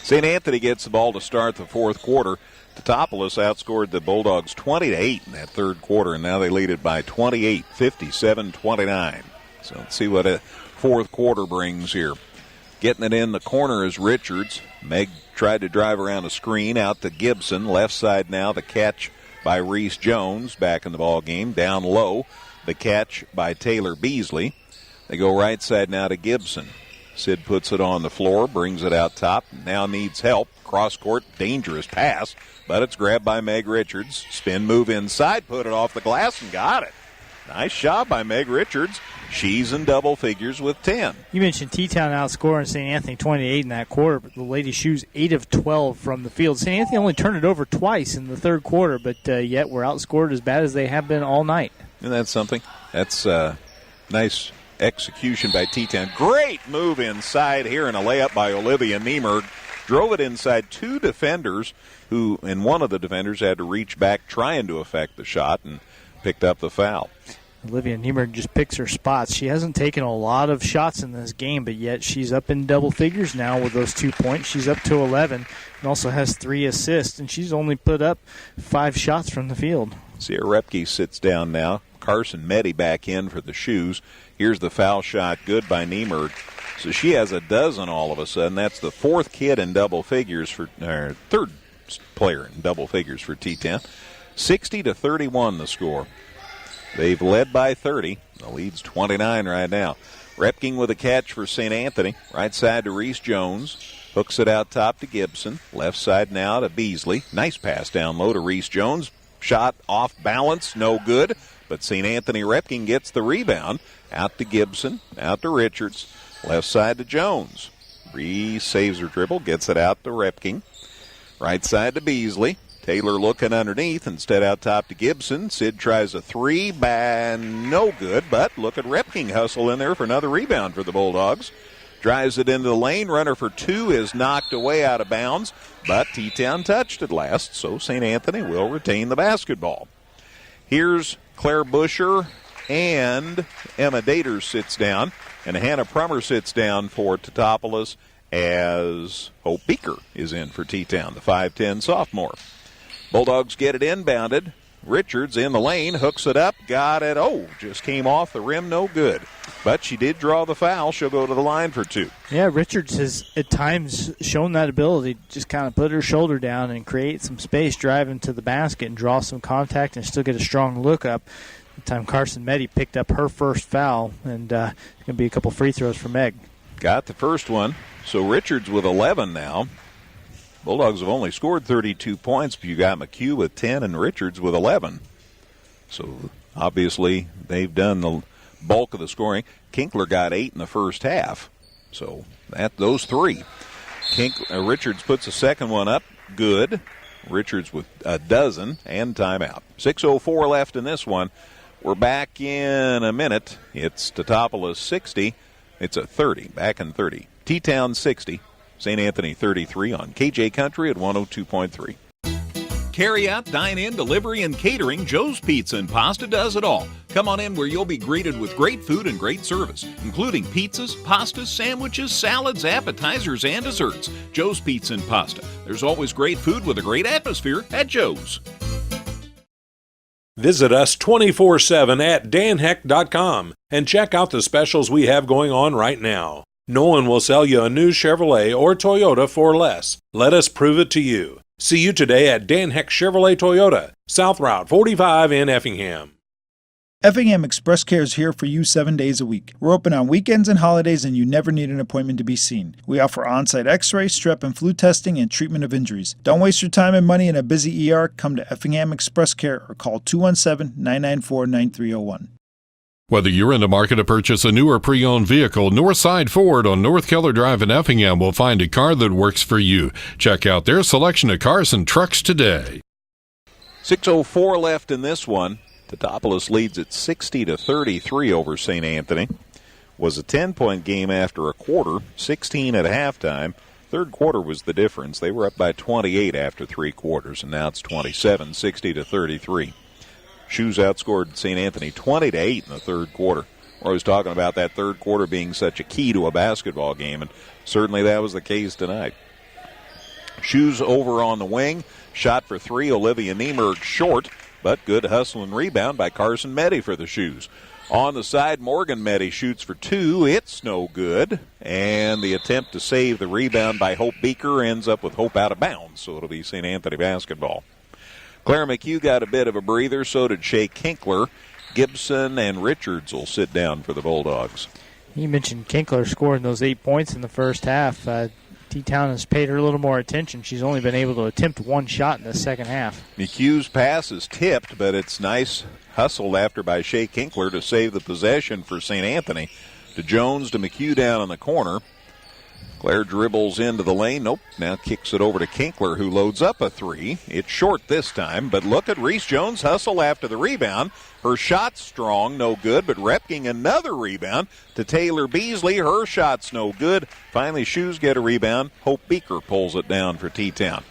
Speaker 2: St. Anthony gets the ball to start the fourth quarter. Teutopolis outscored the Bulldogs 20-8 in that third quarter, and now they lead it by 28, 57-29. So let's see what a fourth quarter brings here. Getting it in the corner is Richards. Meg tried to drive around a screen out to Gibson. Left side now, the catch by Reese Jones back in the ball game. Down low, the catch by Taylor Beasley. They go right side now to Gibson. Sid puts it on the floor, brings it out top, now needs help. Cross court, dangerous pass, but it's grabbed by Meg Richards. Spin move inside, put it off the glass and got it. Nice shot by Meg Richards. She's in double figures with 10.
Speaker 3: You mentioned T-Town outscoring St. Anthony 28 in that quarter, but the Lady Shoes 8 of 12 from the field. St. Anthony only turned it over twice in the third quarter, but yet we're outscored as bad as they have been all night.
Speaker 2: Isn't that something? That's nice execution by T-Town. Great move inside here and a layup by Olivia Niemerg. Drove it inside 2 defenders who, and one of the defenders had to reach back trying to affect the shot and picked up the foul.
Speaker 3: Olivia Niemerg just picks her spots. She hasn't taken a lot of shots in this game, but yet she's up in double figures now with those 2 points. She's up to 11 and also has 3 assists, and she's only put up 5 shots from the field.
Speaker 2: Sierra Repke sits down now. Carson Meddy back in for the Shoes. Here's the foul shot, good by Niemerg. So she has a dozen all of a sudden. That's the 4th kid in double figures for, 3rd player in double figures for T-Town. 60-31 the score. They've led by 30. The lead's 29 right now. Repking with a catch for St. Anthony. Right side to Reese Jones. Hooks it out top to Gibson. Left side now to Beasley. Nice pass down low to Reese Jones. Shot off balance, no good. But St. Anthony Repking gets the rebound. Out to Gibson. Out to Richards. Left side to Jones. Reese saves her dribble. Gets it out to Repking. Right side to Beasley. Taylor looking underneath, instead out top to Gibson. Sid tries a 3, no good, but look at Repking hustle in there for another rebound for the Bulldogs. Drives it into the lane, runner for 2 is knocked away out of bounds, but T-Town touched it last, so St. Anthony will retain the basketball. Here's Claire Busher and Emma Daters sits down, and Hannah Prummer sits down for Teutopolis as Hope Beaker is in for T-Town, the 5'10 sophomore. Bulldogs get it inbounded. Richards in the lane, hooks it up, got it. Just came off the rim, no good. But she did draw the foul. She'll go to the line for 2.
Speaker 3: Yeah, Richards has at times shown that ability to just kind of put her shoulder down and create some space, drive into the basket and draw some contact and still get a strong look up. The time Carson Meddy picked up her first foul, and it's going to be a couple free throws for Meg.
Speaker 2: got the first one. So Richards with 11 now. Bulldogs have only scored 32 points, but you got McHugh with 10 and Richards with 11. So obviously they've done the bulk of the scoring. Kinkler got 8 in the first half. So those three. Richards puts the second one up. Good. Richards with a dozen and timeout. 6:04 left in this one. We're back in a minute. It's Teutopolis 60. It's a 30. Back in 30. T-Town 60. St. Anthony 33 on KJ Country at 102.3.
Speaker 1: Carry out, dine in, delivery, and catering, Joe's Pizza and Pasta does it all. Come on in where you'll be greeted with great food and great service, including pizzas, pastas, sandwiches, salads, appetizers, and desserts. Joe's Pizza and Pasta. There's always great food with a great atmosphere at Joe's.
Speaker 4: Visit us 24/7 at danheck.com and check out the specials we have going on right now. No one will sell you a new Chevrolet or Toyota for less. Let us prove it to you. See you today at Dan Heck Chevrolet Toyota, South Route 45 in Effingham.
Speaker 5: Effingham Express Care is here for you 7 days a week. We're open on weekends and holidays, and you never need an appointment to be seen. We offer on-site x-ray, strep and flu testing, and treatment of injuries. Don't waste your time and money in a busy ER. Come to Effingham Express Care or call 217-994-9301.
Speaker 6: Whether you're in the market to purchase a new or pre-owned vehicle, Northside Ford on North Keller Drive in Effingham will find a car that works for you. Check out their selection of cars and trucks today.
Speaker 2: 6:04 left in this one. Teutopolis leads at 60-33 over St. Anthony. Was a 10-point game after a quarter, 16 at halftime. Third quarter was the difference. They were up by 28 after three quarters, and now it's 27, 60-33. Shoes outscored St. Anthony 20-8 in the third quarter. We're always talking about that third quarter being such a key to a basketball game, and certainly that was the case tonight. Shoes over on the wing. Shot for three, Olivia Niemerg short, but good hustle and rebound by Carson Meddy for the Shoes. On the side, Morgan Meddy shoots for two. It's no good. And the attempt to save the rebound by Hope Beaker ends up with Hope out of bounds, so it'll be St. Anthony basketball. Claire McHugh got a bit of a breather, so did Shea Kinkler. Gibson and Richards will sit down for the Bulldogs.
Speaker 3: You mentioned Kinkler scoring those 8 points in the first half. T-Town has paid her a little more attention. She's only been able to attempt one shot in the second half.
Speaker 2: McHugh's pass is tipped, but it's nice hustled after by Shea Kinkler to save the possession for St. Anthony. To Jones, to McHugh down in the corner. Claire dribbles into the lane. Nope. Now kicks it over to Kinkler, who loads up a three. It's short this time, but look at Reese Jones hustle after the rebound. Her shot's strong, no good, but Repking another rebound to Taylor Beasley. Her shot's no good. Finally, Shoes get a rebound. Hope Beaker pulls it down for T-Town.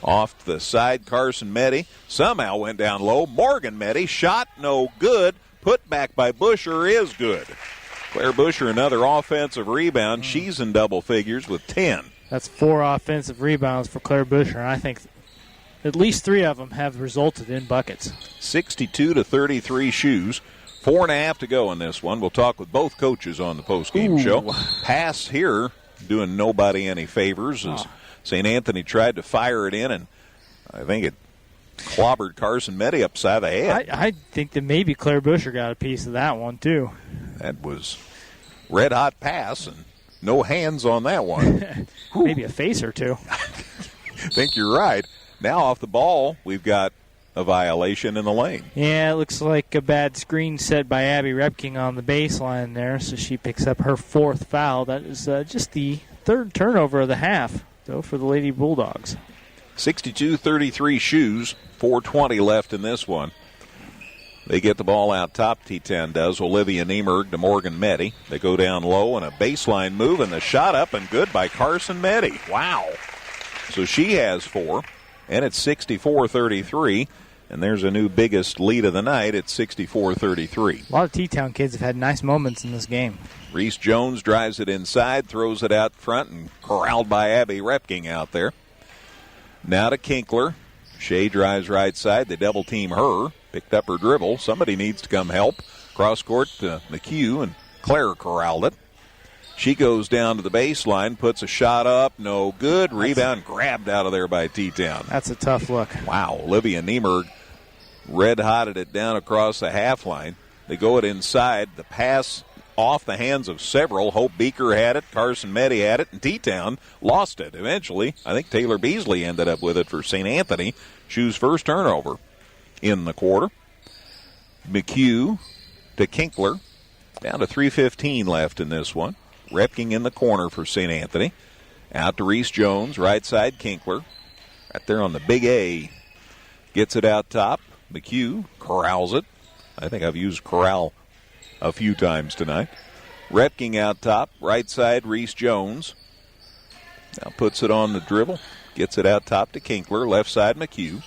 Speaker 2: Off to the side, Carson Meddy somehow went down low. Morgan Meddy, shot no good. Put back by Busher is good. Claire Busher, another offensive rebound. She's in double figures with 10.
Speaker 3: That's 4 offensive rebounds for Claire Busher, and I think at least 3 of them have resulted in buckets.
Speaker 2: 62-33 Shoes. 4.5 to go in this one. We'll talk with both coaches on the postgame show. Pass here doing nobody any favors as St. Anthony tried to fire it in, and I think it clobbered Carson Meddy upside the head.
Speaker 3: I think that maybe Claire Busher got a piece of that one, too.
Speaker 2: That was red-hot pass, and no hands on that one.
Speaker 3: Maybe a face or two.
Speaker 2: I think you're right. Now off the ball, we've got a violation in the lane.
Speaker 3: Yeah, it looks like a bad screen set by Abby Repking on the baseline there, so she picks up her 4th foul. That is just the 3rd turnover of the half, though, for the Lady Bulldogs.
Speaker 2: 62-33 Shoes, 4:20 left in this one. They get the ball out top, T10 does. Olivia Niemerg to Morgan Meddy. They go down low and a baseline move, and the shot up and good by Carson Meddy. Wow. So she has 4, and it's 64-33, and there's a new biggest lead of the night at 64-33.
Speaker 3: A lot of T-Town kids have had nice moments in this game.
Speaker 2: Reese Jones drives it inside, throws it out front, and corralled by Abby Repking out there. Now to Kinkler. Shea drives right side. They double team her. Picked up her dribble. Somebody needs to come help. Cross court to McHugh, and Claire corralled it. She goes down to the baseline, puts a shot up, no good. Rebound grabbed out of there by T-Town.
Speaker 3: That's a tough look.
Speaker 2: Wow, Olivia Niemerg red-hotted it down across the half line. They go it inside. The pass off the hands of several. Hope Beaker had it, Carson Meddy had it, and T-Town lost it. Eventually, I think Taylor Beasley ended up with it for St. Anthony. Shoe's first turnover in the quarter. McHugh to Kinkler. Down to 3:15 left in this one. Repking in the corner for St. Anthony. Out to Reese Jones, right side Kinkler. Right there on the big A. Gets it out top. McHugh corrals it. I think I've used corral a few times tonight. Repking out top, right side Reese Jones. Now puts it on the dribble. Gets it out top to Kinkler, left side McHugh.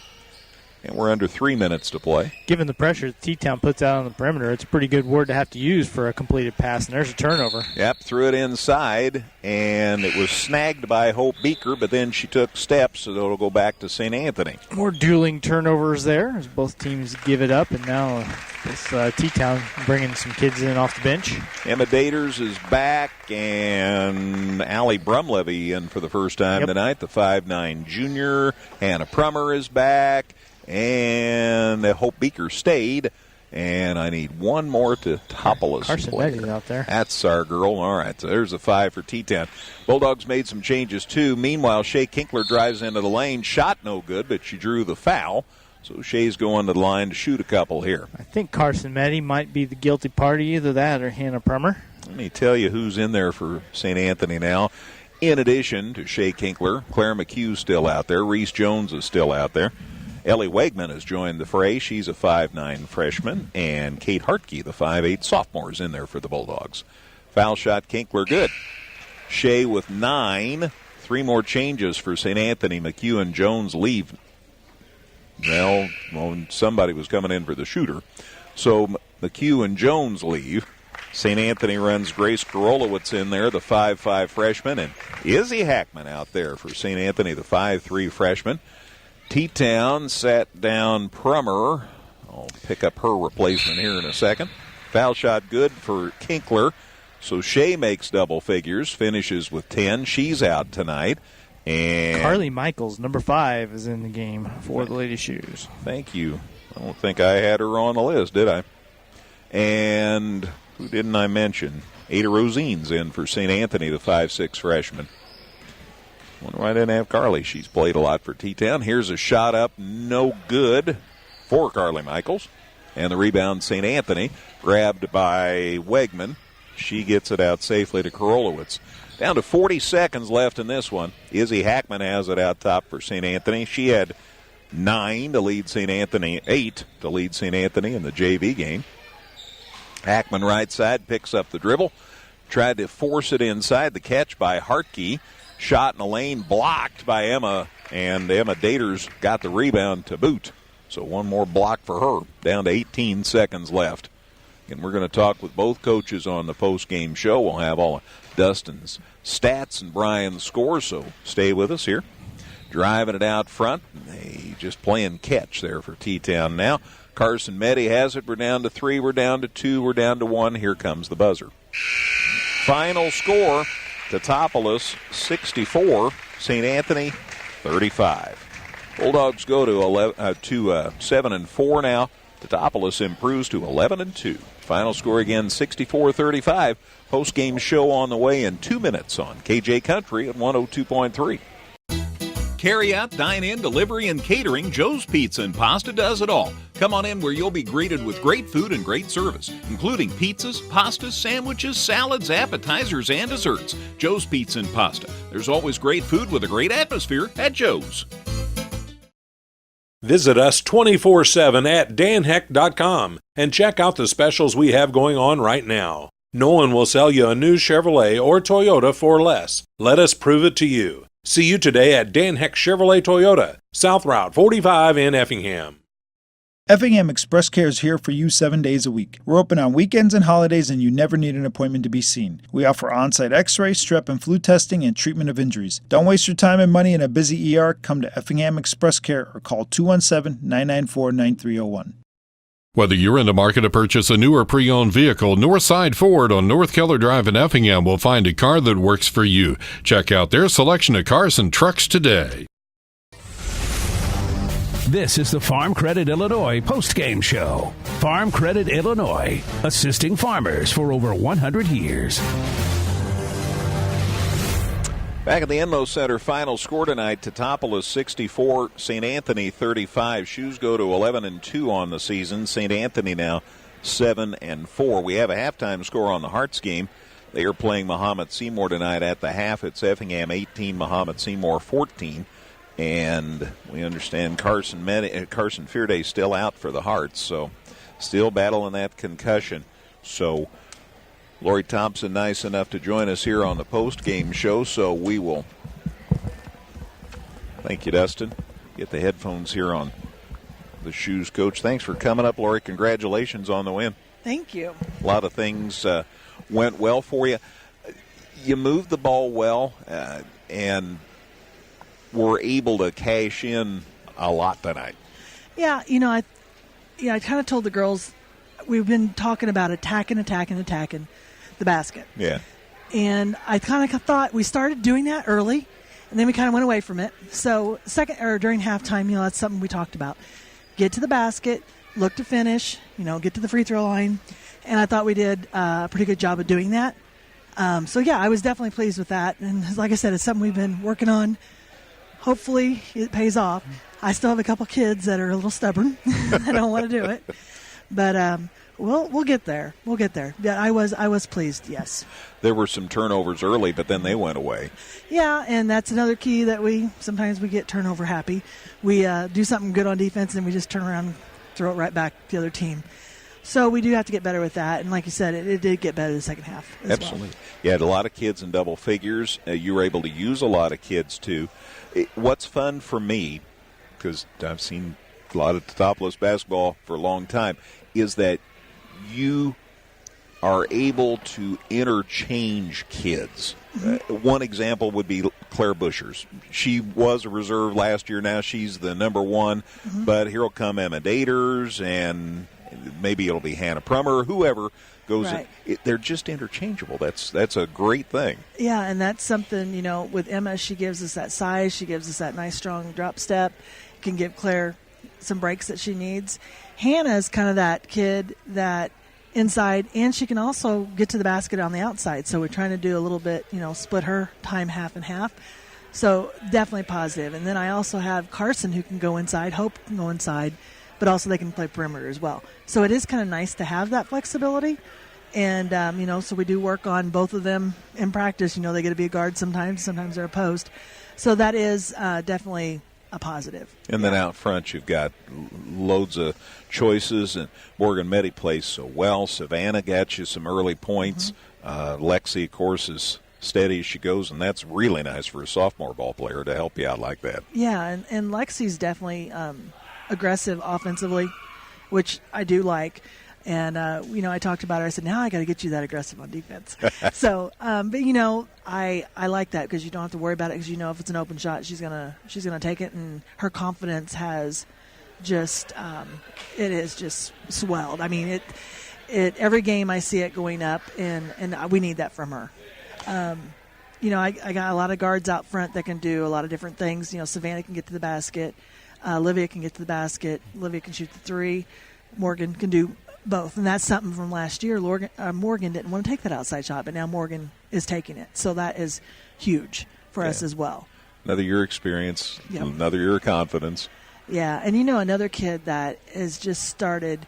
Speaker 2: And we're under 3 minutes to play.
Speaker 3: Given the pressure that T-Town puts out on the perimeter, it's a pretty good word to have to use for a completed pass, and there's a turnover.
Speaker 2: Yep, threw it inside, and it was snagged by Hope Beaker, but then she took steps, so it'll go back to St. Anthony.
Speaker 3: More dueling turnovers there as both teams give it up, and now this T-Town bringing some kids in off the bench.
Speaker 2: Emma Daters is back, and Allie Brumlevy in for the first time tonight, the 5'9 junior. Hannah Prummer is back. And Hope Beaker stayed. And I need one more to Teutopolis.
Speaker 3: Carson Meddy's out there.
Speaker 2: That's our girl. All right, so there's a 5 for T-Town. Bulldogs made some changes, too. Meanwhile, Shea Kinkler drives into the lane. Shot no good, but she drew the foul. So Shea's going to the line to shoot a couple here.
Speaker 3: I think Carson Meddy might be the guilty party, either that or Hannah Prummer.
Speaker 2: Let me tell you who's in there for St. Anthony now. In addition to Shea Kinkler, Claire McHugh's still out there. Reese Jones is still out there. Ellie Wegman has joined the fray. She's a 5'9 freshman. And Kate Hartke, the 5'8 sophomore, is in there for the Bulldogs. Foul shot, Kinkler, good. Shea with 9. 3 more changes for St. Anthony. McHugh and Jones leave. Well, somebody was coming in for the shooter. So McHugh and Jones leave. St. Anthony runs Grace Korolowitz in there, the 5'5 freshman. And Izzy Hackman out there for St. Anthony, the 5'3 freshman. T-Town sat down Prummer. I'll pick up her replacement here in a second. Foul shot good for Kinkler. So Shea makes double figures, finishes with 10. She's out tonight. And
Speaker 3: Carly Michaels, number 5, is in the game for the Lady Shoes.
Speaker 2: Thank you. I don't think I had her on the list, did I? And who didn't I mention? Ada Rosine's in for St. Anthony, the 5'6 freshman. Wonder why I didn't have Carly. She's played a lot for T-Town. Here's a shot up, no good for Carly Michaels. And the rebound, St. Anthony, grabbed by Wegman. She gets it out safely to Korolowitz. Down to 40 seconds left in this one. Izzy Hackman has it out top for St. Anthony. She had 9 to lead St. Anthony, 8 to lead St. Anthony in the JV game. Hackman right side picks up the dribble. Tried to force it inside. The catch by Hartke. Shot in the lane blocked by Emma, and Emma Daters got the rebound to boot. So one more block for her. Down to 18 seconds left. And we're going to talk with both coaches on the post-game show. We'll have all of Dustin's stats and Brian's scores, so stay with us here. Driving it out front. They just playing catch there for T-Town now. Carson Meddy has it. We're down to 3. We're down to 2. We're down to 1. Here comes the buzzer. Final score. Teutopolis 64, St. Anthony 35. Bulldogs go to 7-4 now. Teutopolis improves to 11-2. Final score again 64-35. Post-game show on the way in 2 minutes on KJ Country at 102.3.
Speaker 1: Carry out, dine in, delivery, and catering, Joe's Pizza and Pasta does it all. Come on in where you'll be greeted with great food and great service, including pizzas, pastas, sandwiches, salads, appetizers, and desserts. Joe's Pizza and Pasta. There's always great food with a great atmosphere at Joe's.
Speaker 4: Visit us 24/7 at danheck.com and check out the specials we have going on right now. No one will sell you a new Chevrolet or Toyota for less. Let us prove it to you. See you today at Dan Heck Chevrolet Toyota, South Route 45 in Effingham.
Speaker 5: Effingham Express Care is here for you 7 days a week. We're open on weekends and holidays, and you never need an appointment to be seen. We offer on-site x-ray, strep and flu testing, and treatment of injuries. Don't waste your time and money in a busy ER. Come to Effingham Express Care or call 217-994-9301.
Speaker 6: Whether you're in the market to purchase a new or pre-owned vehicle, Northside Ford on North Keller Drive in Effingham will find a car that works for you. Check out their selection of cars and trucks today.
Speaker 9: This is the Farm Credit Illinois postgame show. Farm Credit Illinois, assisting farmers for over 100 years.
Speaker 2: Back at the Enmo Center, final score tonight: Teutopolis 64, St. Anthony 35. Shoes go to 11-2 on the season. St. Anthony now 7-4. We have a halftime score on the Hearts game. They are playing Mahomet Seymour tonight at the half. It's Effingham 18, Mahomet Seymour 14. And we understand Carson Fearday still out for the Hearts, so still battling that concussion. So Lori Thompson nice enough to join us here on the post-game show, so we will, thank you, Dustin, get the headphones here on the Shoes coach. Thanks for coming up, Lori. Congratulations on the win.
Speaker 11: Thank you.
Speaker 2: A lot of things went well for you. You moved the ball well, and were able to cash in a lot tonight.
Speaker 11: Yeah, I kind of told the girls we've been talking about attacking the basket.
Speaker 2: Yeah.
Speaker 11: And I kind of thought we started doing that early, and then we kind of went away from it. So during halftime, that's something we talked about. Get to the basket, look to finish, get to the free throw line. And I thought we did a pretty good job of doing that. So, I was definitely pleased with that. And like I said, it's something we've been working on. Hopefully it pays off. I still have a couple kids that are a little stubborn. I don't want to do it. But we'll get there. We'll get there. Yeah, I was pleased, yes.
Speaker 2: There were some turnovers early, but then they went away.
Speaker 11: Yeah, and that's another key that sometimes we get turnover happy. We do something good on defense, and we just turn around and throw it right back to the other team. So we do have to get better with that. And like you said, it did get better the second half as
Speaker 2: Absolutely.
Speaker 11: well.
Speaker 2: You had a lot of kids in double figures. You were able to use a lot of kids, too. What's fun for me, because I've seen a lot of Teutopolis basketball for a long time, is that you are able to interchange kids. One example would be Claire Bushers. She was a reserve last year. Now she's the number one. But here will come Emma Daters, and maybe it'll be Hannah Prummer, whoever goes
Speaker 11: right.
Speaker 2: in. They're just interchangeable. That's a great thing.
Speaker 11: Yeah, and that's something, with Emma, she gives us that size. She gives us that nice, strong drop step. Can give Claire some breaks that she needs. Hannah is kind of that kid that inside, and she can also get to the basket on the outside. So we're trying to do a little bit, split her time half and half. So definitely positive. And then I also have Carson who can go inside, Hope can go inside, but also they can play perimeter as well. So it is kind of nice to have that flexibility. And, so we do work on both of them in practice. They get to be a guard sometimes they're a post. So that is definitely a positive.
Speaker 2: And then out front you've got loads of choices, and Morgan Meddy plays so well. Savannah got you some early points. Lexi, of course, is steady as she goes, and that's really nice for a sophomore ball player to help you out like that.
Speaker 11: Yeah, and Lexi's definitely aggressive offensively, which I do like. And, I talked about her. I said, now I got to get you that aggressive on defense. So, but, I like that because you don't have to worry about it because if it's an open shot, she's gonna take it. And her confidence has just it is just swelled. I mean, it every game I see it going up, and we need that from her. I got a lot of guards out front that can do a lot of different things. Savannah can get to the basket. Olivia can get to the basket. Olivia can shoot the three. Morgan can do both, and that's something from last year. Morgan didn't want to take that outside shot, but now Morgan is taking it. So that is huge for us as well.
Speaker 2: Another year experience, another year of confidence.
Speaker 11: Yeah, and another kid that has just started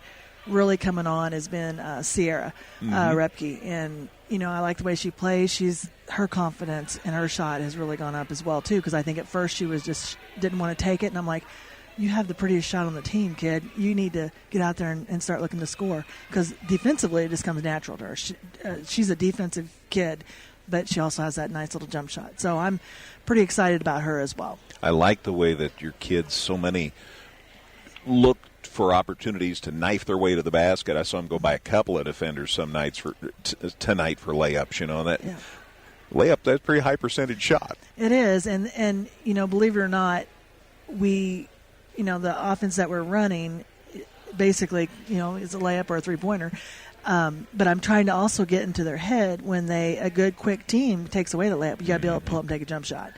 Speaker 11: really coming on has been Sierra Repke, and I like the way she plays. Her confidence and her shot has really gone up as well too. Because I think at first she was just didn't want to take it, and I'm like, you have the prettiest shot on the team, kid. You need to get out there and start looking to score because defensively it just comes natural to her. She's a defensive kid, but she also has that nice little jump shot. So I'm pretty excited about her as well. I
Speaker 2: like the way that your kids, so many, look for opportunities to knife their way to the basket. I saw them go by a couple of defenders some nights tonight for layups. Layup, that's a pretty high percentage shot.
Speaker 11: It is, and believe it or not, we. The offense that we're running basically, is a layup or a three-pointer. But I'm trying to also get into their head when a good, quick team takes away the layup. You got to be able to pull up and take a jump shot.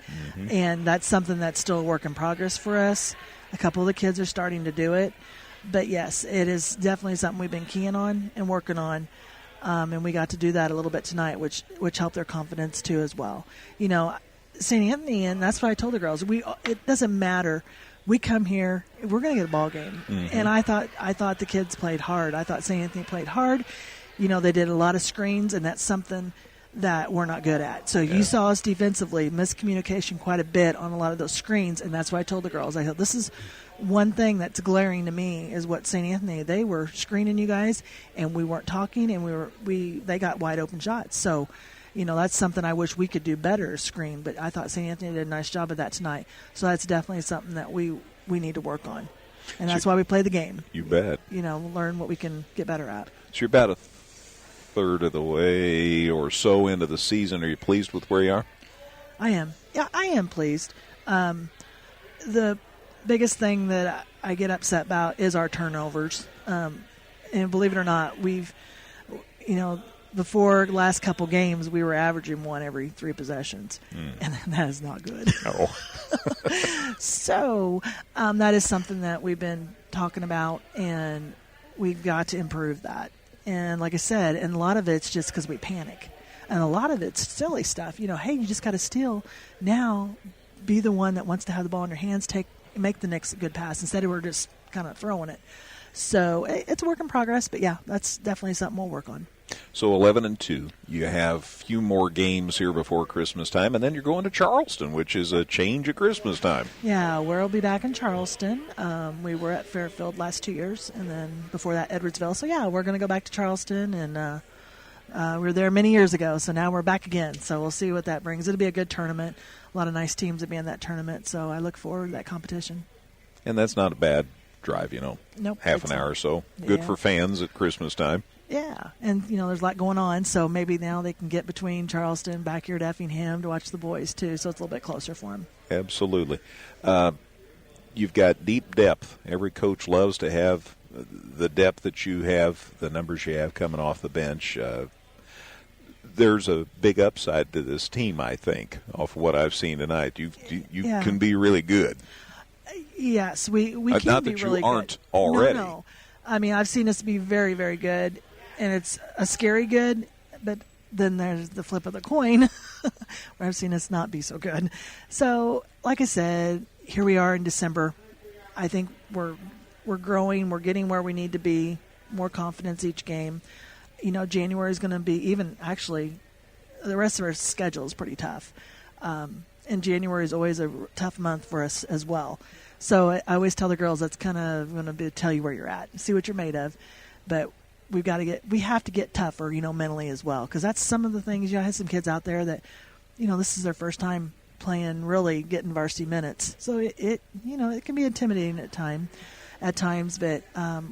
Speaker 11: And that's something that's still a work in progress for us. A couple of the kids are starting to do it. But, yes, it is definitely something we've been keying on and working on. And we got to do that a little bit tonight, which helped their confidence, too, as well. You know, St. Anthony, and that's what I told the girls, it doesn't matter. We come here, we're going to get a ball game.
Speaker 2: Mm-hmm.
Speaker 11: And I thought the kids played hard. I thought St. Anthony played hard. You know, they did a lot of screens, and that's something that we're not good at. So you saw us defensively miscommunication quite a bit on a lot of those screens, and that's why I told the girls, I thought, this is one thing that's glaring to me is what St. Anthony, they were screening you guys, and we weren't talking, and they got wide open shots. So, you know, that's something I wish we could do better, screen. But I thought St. Anthony did a nice job of that tonight. So that's definitely something that we need to work on. And that's why we play the game.
Speaker 2: You bet.
Speaker 11: You know, learn what we can get better at.
Speaker 2: So you're about a third of the way or so into the season. Are you pleased with where you are?
Speaker 11: I am. Yeah, I am pleased. The biggest thing that I get upset about is our turnovers. And believe it or not, before the last couple games, we were averaging one every 3 possessions. And that is not good.
Speaker 2: No.
Speaker 11: So that is something that we've been talking about, and we've got to improve that. And like I said, and a lot of it's just because we panic. And a lot of it's silly stuff. You know, hey, you just got to steal. Now be the one that wants to have the ball in your hands, make the next good pass instead of we're just kind of throwing it. So it's a work in progress, but yeah, that's definitely something we'll work on.
Speaker 2: So 11-2, you have a few more games here before Christmas time, and then you're going to Charleston, which is a change at Christmas time.
Speaker 11: Yeah, we'll be back in Charleston. We were at Fairfield last 2 years, and then before that, Edwardsville. So yeah, we're going to go back to Charleston, and we were there many years ago, so now we're back again. So we'll see what that brings. It'll be a good tournament. A lot of nice teams will be in that tournament, so I look forward to that competition.
Speaker 2: And that's not a bad drive,
Speaker 11: Nope,
Speaker 2: half an hour or so. Good for fans at Christmas time.
Speaker 11: Yeah, and there's a lot going on, so maybe now they can get between Charleston, back here at Effingham to watch the boys too, so it's a little bit closer for them.
Speaker 2: Absolutely. You've got deep depth. Every coach loves to have the depth that you have, the numbers you have coming off the bench. There's a big upside to this team, I think, off what I've seen tonight. You can be really good.
Speaker 11: Yes, we can be really good.
Speaker 2: Not that you aren't already.
Speaker 11: No. I mean, I've seen us be very, very good, and it's a scary good, but then there's the flip of the coin where I've seen us not be so good. So, like I said, here we are in December. I think we're growing. We're getting where we need to be, more confidence each game. January is going to be even, actually, the rest of our schedule is pretty tough. And January is always a tough month for us as well. So I always tell the girls that's kind of going to tell you where you're at, see what you're made of. But we have to get tougher, mentally as well, because that's some of the things. I had some kids out there that, this is their first time playing, really getting varsity minutes. So it can be intimidating at times. But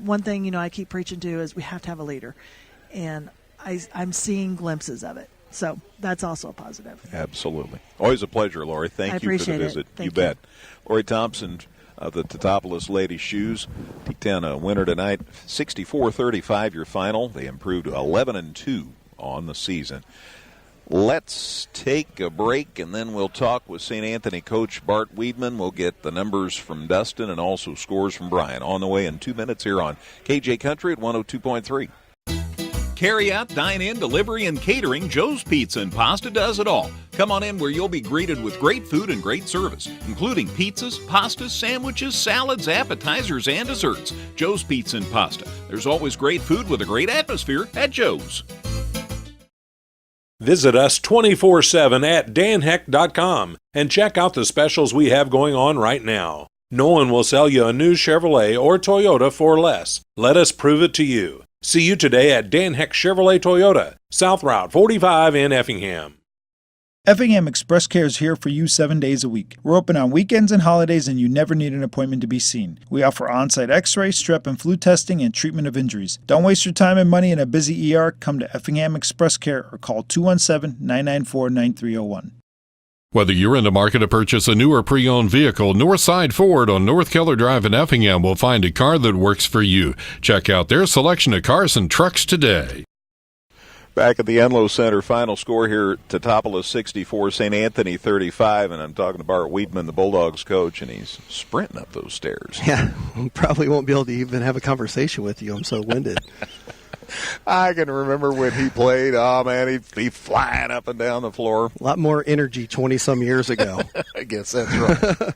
Speaker 11: one thing I keep preaching to is we have to have a leader, and I'm seeing glimpses of it. So that's also a positive.
Speaker 2: Absolutely. Always a pleasure, Lori. Thank you for the visit. You bet. Lori Thompson of the Teutopolis Lady Shoes. T10 winner tonight, 64-35 your final. They improved to 11-2 on the season. Let's take a break, and then we'll talk with St. Anthony coach Bart Weedman. We'll get the numbers from Dustin and also scores from Brian. On the way in 2 minutes here on KJ Country at 102.3.
Speaker 1: Carry out, dine in, delivery, and catering, Joe's Pizza and Pasta does it all. Come on in where you'll be greeted with great food and great service, including pizzas, pastas, sandwiches, salads, appetizers, and desserts. Joe's Pizza and Pasta. There's always great food with a great atmosphere at Joe's.
Speaker 4: Visit us 24/7 at danheck.com and check out the specials we have going on right now. No one will sell you a new Chevrolet or Toyota for less. Let us prove it to you. See you today at Dan Heck Chevrolet Toyota, South Route 45 in Effingham.
Speaker 5: Effingham Express Care is here for you 7 days a week. We're open on weekends and holidays, and you never need an appointment to be seen. We offer on-site x-ray, strep and flu testing, and treatment of injuries. Don't waste your time and money in a busy ER. Come to Effingham Express Care or call 217-994-9301.
Speaker 6: Whether you're in the market to purchase a new or pre-owned vehicle, Northside Ford on North Keller Drive in Effingham will find a car that works for you. Check out their selection of cars and trucks today.
Speaker 2: Back at the Enloe Center, final score here, Teutopolis 64, St. Anthony 35, and I'm talking to Bart Weedman, the Bulldogs coach, and he's sprinting up those stairs.
Speaker 12: Yeah, probably won't be able to even have a conversation with you. I'm so winded.
Speaker 2: I can remember when he played. Oh, man, he'd be flying up and down the floor.
Speaker 12: A lot more energy 20-some years ago.
Speaker 2: I guess that's right.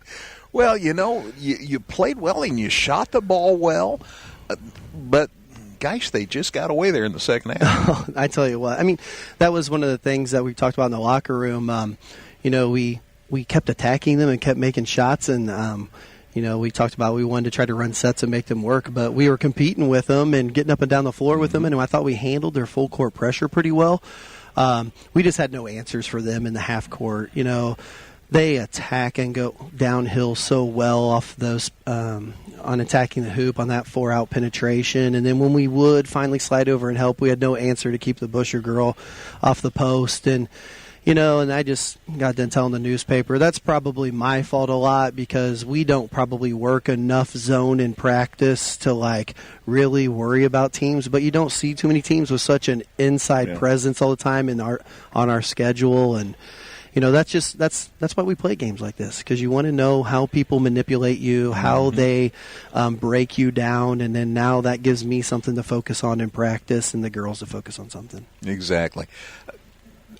Speaker 2: Well, you played well and you shot the ball well, but gosh, they just got away there in the second half.
Speaker 12: I tell you what, I mean, that was one of the things that we talked about in the locker room. We kept attacking them and kept making shots, and we talked about we wanted to try to run sets and make them work, but we were competing with them and getting up and down the floor with them, and I thought we handled their full court pressure pretty well. We just had no answers for them in the half court. They attack and go downhill so well off those on attacking the hoop on that 4-out penetration. And then when we would finally slide over and help, we had no answer to keep the Busher girl off the post. And, and I just got done telling the newspaper, that's probably my fault a lot because we don't probably work enough zone in practice to, really worry about teams. But you don't see too many teams with such an inside presence all the time on our schedule. And that's why we play games like this, because you want to know how people manipulate you, how they break you down, and then now that gives me something to focus on in practice and the girls to focus on something.
Speaker 2: Exactly.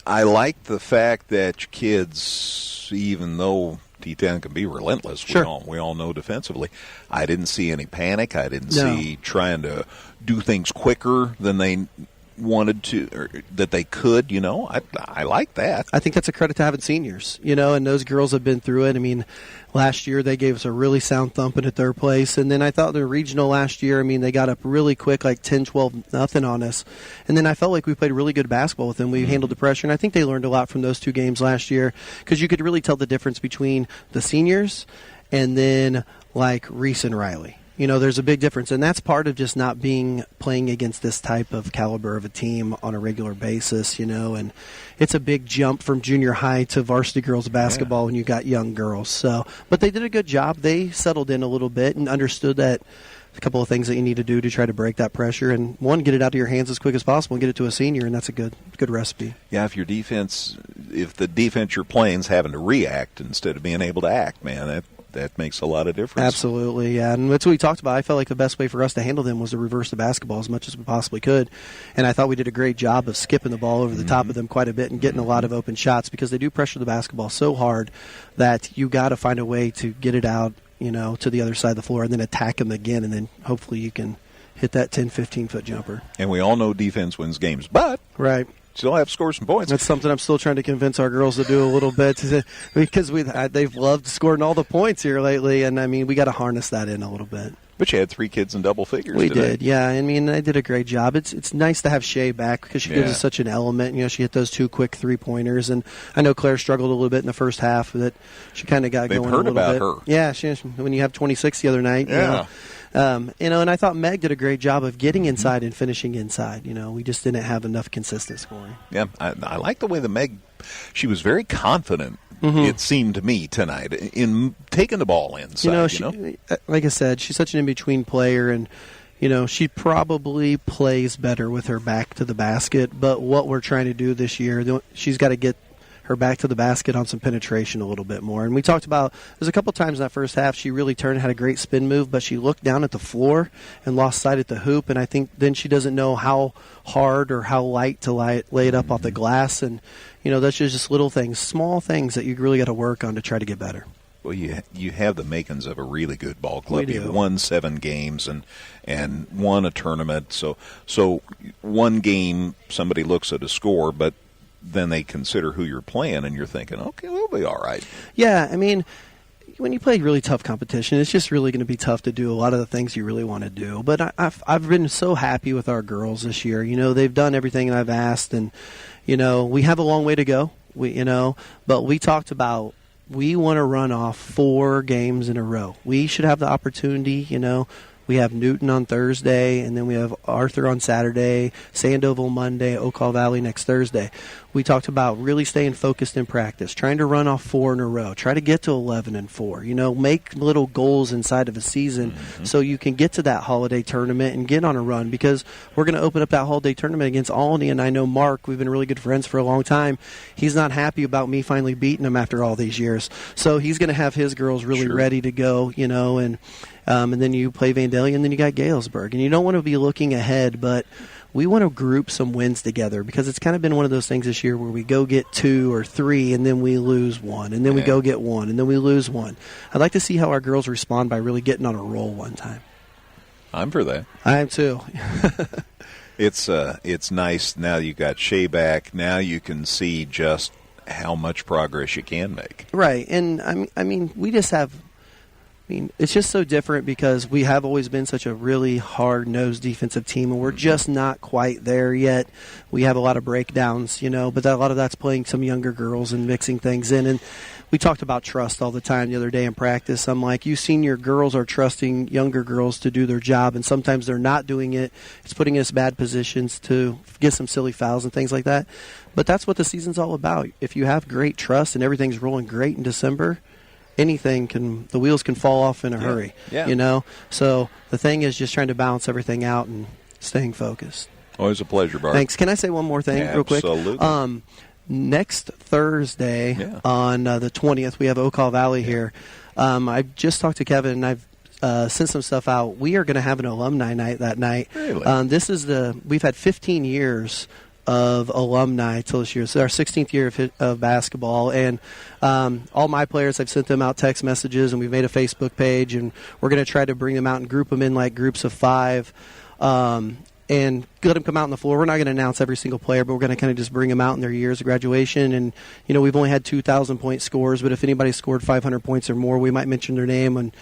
Speaker 2: I like the fact that your kids, even though T10 can be relentless,
Speaker 12: sure,
Speaker 2: we all know defensively, I didn't see any panic. I didn't see trying to do things quicker than they wanted to, or that they could. I like that.
Speaker 12: I think that's a credit to having seniors, and those girls have been through it. I mean, last year they gave us a really sound thumping at third place, and then I thought the regional last year, they got up really quick, 10-12-0 on us, and then I felt like we played really good basketball with them. We handled the pressure, and I think they learned a lot from those two games last year, because you could really tell the difference between the seniors and then Reese and Riley. There's a big difference, and that's part of just not playing against this type of caliber of a team on a regular basis, and it's a big jump from junior high to varsity girls basketball when you got young girls. So, but they did a good job. They settled in a little bit and understood that a couple of things that you need to do to try to break that pressure, and one, get it out of your hands as quick as possible and get it to a senior, and that's a good recipe. Yeah,
Speaker 2: if the defense you're playing is having to react instead of being able to act, man, that makes a lot of difference.
Speaker 12: Absolutely, yeah. And that's what we talked about. I felt like the best way for us to handle them was to reverse the basketball as much as we possibly could. And I thought we did a great job of skipping the ball over the top of them quite a bit and getting a lot of open shots, because they do pressure the basketball so hard that you got to find a way to get it out, to the other side of the floor and then attack them again, and then hopefully you can hit that 10, 15-foot jumper.
Speaker 2: And we all know defense wins games, but
Speaker 12: right.
Speaker 2: Still have to score some points.
Speaker 12: That's something I'm still trying to convince our girls to do a little bit, because they've loved scoring all the points here lately, and we got to harness that in a little bit.
Speaker 2: But you had 3 kids in double figures.
Speaker 12: We
Speaker 2: today.
Speaker 12: did, yeah. I did a great job. It's nice to have Shay back, because she gives us such an element. She hit those 2 quick 3-pointers, and I know Claire struggled a little bit in the first half, that she kind of got
Speaker 2: They've
Speaker 12: going
Speaker 2: heard
Speaker 12: a little
Speaker 2: about
Speaker 12: bit.
Speaker 2: her.
Speaker 12: Yeah, when you have 26 the other night.
Speaker 2: Yeah.
Speaker 12: And I thought Meg did a great job of getting inside and finishing inside. We just didn't have enough consistent scoring.
Speaker 2: Yeah, I like the way that Meg, she was very confident, it seemed to me, tonight, in taking the ball inside.
Speaker 12: Like I said, she's such an in-between player, and, she probably plays better with her back to the basket, but what we're trying to do this year, she's got to get her back to the basket on some penetration a little bit more. And we talked about, there's a couple times in that first half she really turned and had a great spin move, but she looked down at the floor and lost sight at the hoop, and I think then she doesn't know how hard or how light to lay it up off the glass. And, that's just little things, small things that you really got to work on to try to get better.
Speaker 2: Well, you have the makings of a really good ball club. You've won 7 games and won a tournament. So one game somebody looks at a score, but then they consider who you're playing, and you're thinking, okay, we'll be all right.
Speaker 12: Yeah, when you play really tough competition, it's just really going to be tough to do a lot of the things you really want to do. But I've been so happy with our girls this year. They've done everything I've asked, and, we have a long way to go. But we talked about, we want to run off 4 games in a row. We should have the opportunity, We have Newton on Thursday, and then we have Arthur on Saturday, Sandoval Monday, Oak Hall Valley next Thursday. We talked about really staying focused in practice, trying to run off 4 in a row, try to get to 11-4. You know, make little goals inside of a season so you can get to that holiday tournament and get on a run, because we're going to open up that holiday tournament against Alney, and I know Mark, we've been really good friends for a long time. He's not happy about me finally beating him after all these years. So he's going to have his girls really ready to go, you know, and then you play Vandalia, and then you got Galesburg. And you don't want to be looking ahead, but we want to group some wins together, because it's kind of been one of those things this year where we go get 2 or 3 and then we lose 1, and then we go get 1 and then we lose 1. I'd like to see how our girls respond by really getting on a roll one time.
Speaker 2: I'm for that.
Speaker 12: I am too.
Speaker 2: It's nice now you got Shea back. Now you can see just how much progress you can make.
Speaker 12: Right, and I mean, we just have. I mean, it's just so different because we have always been such a really hard-nosed defensive team, and we're just not quite there yet. We have a lot of breakdowns, you know, but a lot of that's playing some younger girls and mixing things in. And we talked about trust all the time the other day in practice. I'm like, you senior girls are trusting younger girls to do their job, and sometimes they're not doing it. It's putting us in bad positions to get some silly fouls and things like that. But that's what the season's all about. If you have great trust and everything's rolling great in December, the wheels can fall off in a hurry, you know? So the thing is just trying to balance everything out and staying focused.
Speaker 2: Always a pleasure, Bart.
Speaker 12: Thanks. Can I say one more thing real quick?
Speaker 2: Absolutely.
Speaker 12: Next Thursday on the 20th, we have Ocala Valley here. I just talked to Kevin, and I've sent some stuff out. We are going to have an alumni night that night.
Speaker 2: Really?
Speaker 12: We've had 15 years of alumni till this year. It's our 16th year of basketball, and all my players, I've sent them out text messages, and we've made a Facebook page, and we're going to try to bring them out and group them in like groups of 5 and let them come out on the floor. We're not going to announce every single player, but we're going to kind of just bring them out in their years of graduation. And, you know, we've only had 2,000-point scores, but if anybody scored 500 points or more, we might mention their name. And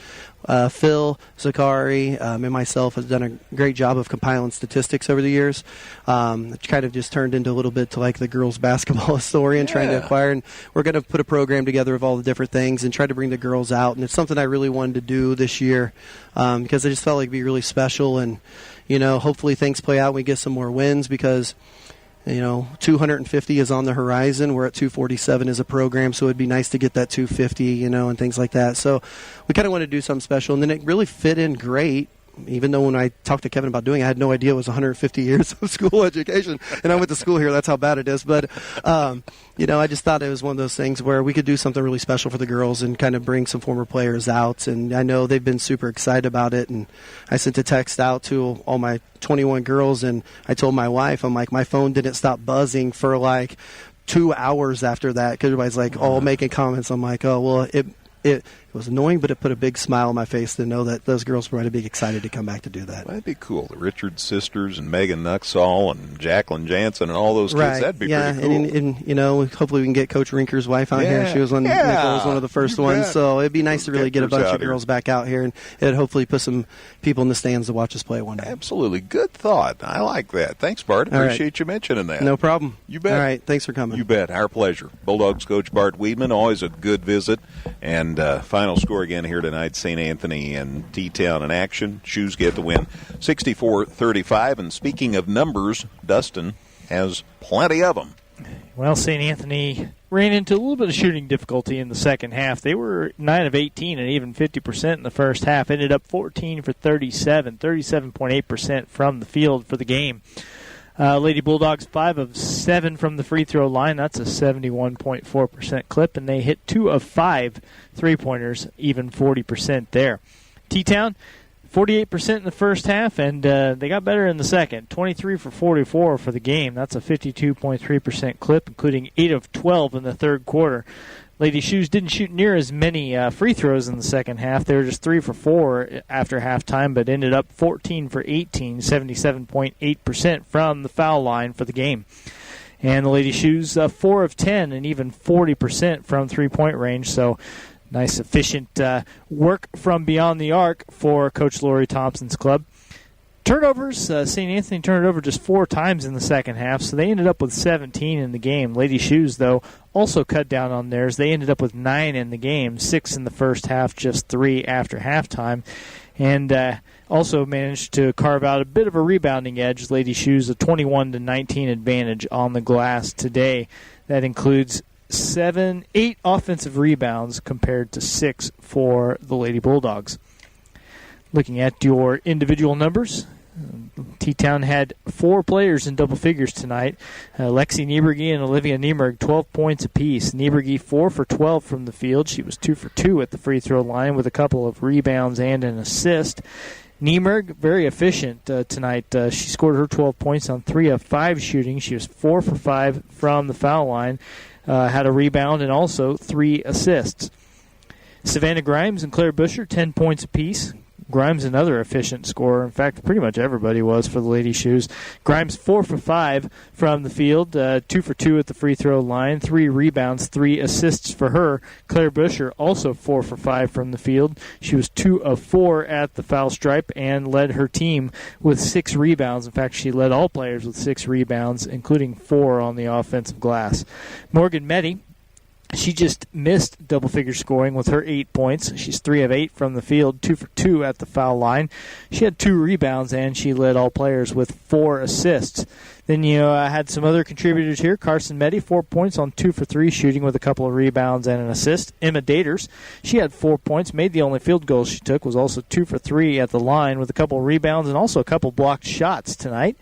Speaker 12: Phil, Zakari, and myself has done a great job of compiling statistics over the years. It's kind of just turned into a little bit to like the girls' basketball historian trying to acquire. And we're going to put a program together of all the different things and try to bring the girls out. And it's something I really wanted to do this year because I just felt like it'd be really special. And, you know, hopefully things play out and we get some more wins because, you know, 250 is on the horizon. We're at 247 as a program, so it'd be nice to get that 250, you know, and things like that. So we kind of want to do something special, and then it really fit in great. Even though when I talked to Kevin about doing it, I had no idea it was 150 years of school education. And I went to school here. That's how bad it is. But, you know, I just thought it was one of those things where we could do something really special for the girls and kind of bring some former players out. And I know they've been super excited about it. And I sent a text out to all my 21 girls, and I told my wife, I'm like, my phone didn't stop buzzing for like 2 hours after that because everybody's like all making comments. I'm like, oh, well, it was annoying, but it put a big smile on my face to know that those girls were going to be excited to come back to do that.
Speaker 2: That'd be cool. The Richards sisters and Megan Nuxall and Jacqueline Jansen and all those kids.
Speaker 12: Right.
Speaker 2: That'd be pretty cool.
Speaker 12: And, you know, hopefully we can get Coach Rinker's wife out here. She was Nicole was one of the first ones. So it'd be nice to really get a bunch of girls back out here, and it'd hopefully put some people in the stands to watch us play one day.
Speaker 2: Absolutely. Good thought. I like that. Thanks, Bart. Appreciate you mentioning that.
Speaker 12: No problem.
Speaker 2: You bet.
Speaker 12: All right. Thanks for coming.
Speaker 2: You bet. Our pleasure. Bulldogs coach Bart Weedman, always a good visit. And final score again here tonight, St. Anthony and T-Town in action. Shoes get the win 64-35. And speaking of numbers, Dustin has plenty of them.
Speaker 3: Well, St. Anthony ran into a little bit of shooting difficulty in the second half. They were 9 of 18 and even 50% in the first half. Ended up 14 for 37, 37.8% from the field for the game. Lady Bulldogs 5 of 7 from the free throw line. That's a 71.4% clip, and they hit 2 of 5 3-pointers, even 40% there. T-Town 48% in the first half, and they got better in the second. 23 for 44 for the game. That's a 52.3% clip, including 8 of 12 in the third quarter. Lady Shoes didn't shoot near as many free throws in the second half. They were just 3 for 4 after halftime, but ended up 14 for 18, 77.8% from the foul line for the game. And the Lady Shoes 4 of 10 and even 40% from three-point range. So nice, efficient work from beyond the arc for Coach Lori Thompson's club. Turnovers, St. Anthony turned it over just 4 times in the second half, so they ended up with 17 in the game. Lady Shoes, though, also cut down on theirs. They ended up with 9 in the game, 6 in the first half, just 3 after halftime. And also managed to carve out a bit of a rebounding edge. Lady Shoes a 21-19 advantage on the glass today. That includes 8 offensive rebounds compared to 6 for the Lady Bulldogs. Looking at your individual numbers, T-Town had 4 players in double figures tonight. Lexi Nieberge and Olivia Niemerg, 12 points apiece. Nieberge 4 for 12 from the field. She was 2 for 2 at the free throw line with a couple of rebounds and an assist. Niemerg, very efficient tonight. She scored her 12 points on 3 of 5 shooting. She was 4 for 5 from the foul line, had a rebound and also 3 assists. Savannah Grimes and Claire Busher, 10 points apiece. Grimes, another efficient scorer. In fact, pretty much everybody was for the Lady Shoes. Grimes 4 for 5 from the field, 2 for 2 at the free throw line, 3 rebounds, 3 assists for her. Claire Busher also 4 for 5 from the field. She was 2 of 4 at the foul stripe and led her team with 6 rebounds. In fact, she led all players with 6 rebounds, including 4 on the offensive glass. Morgan Meddy, she just missed double-figure scoring with her 8 points. She's 3 of 8 from the field, 2 for 2 at the foul line. She had 2 rebounds, and she led all players with 4 assists. Then you had some other contributors here. Carson Meddy, 4 points on 2 for 3 shooting with a couple of rebounds and an assist. Emma Daters, she had 4 points, made the only field goal she took, was also 2 for 3 at the line with a couple of rebounds and also a couple blocked shots tonight.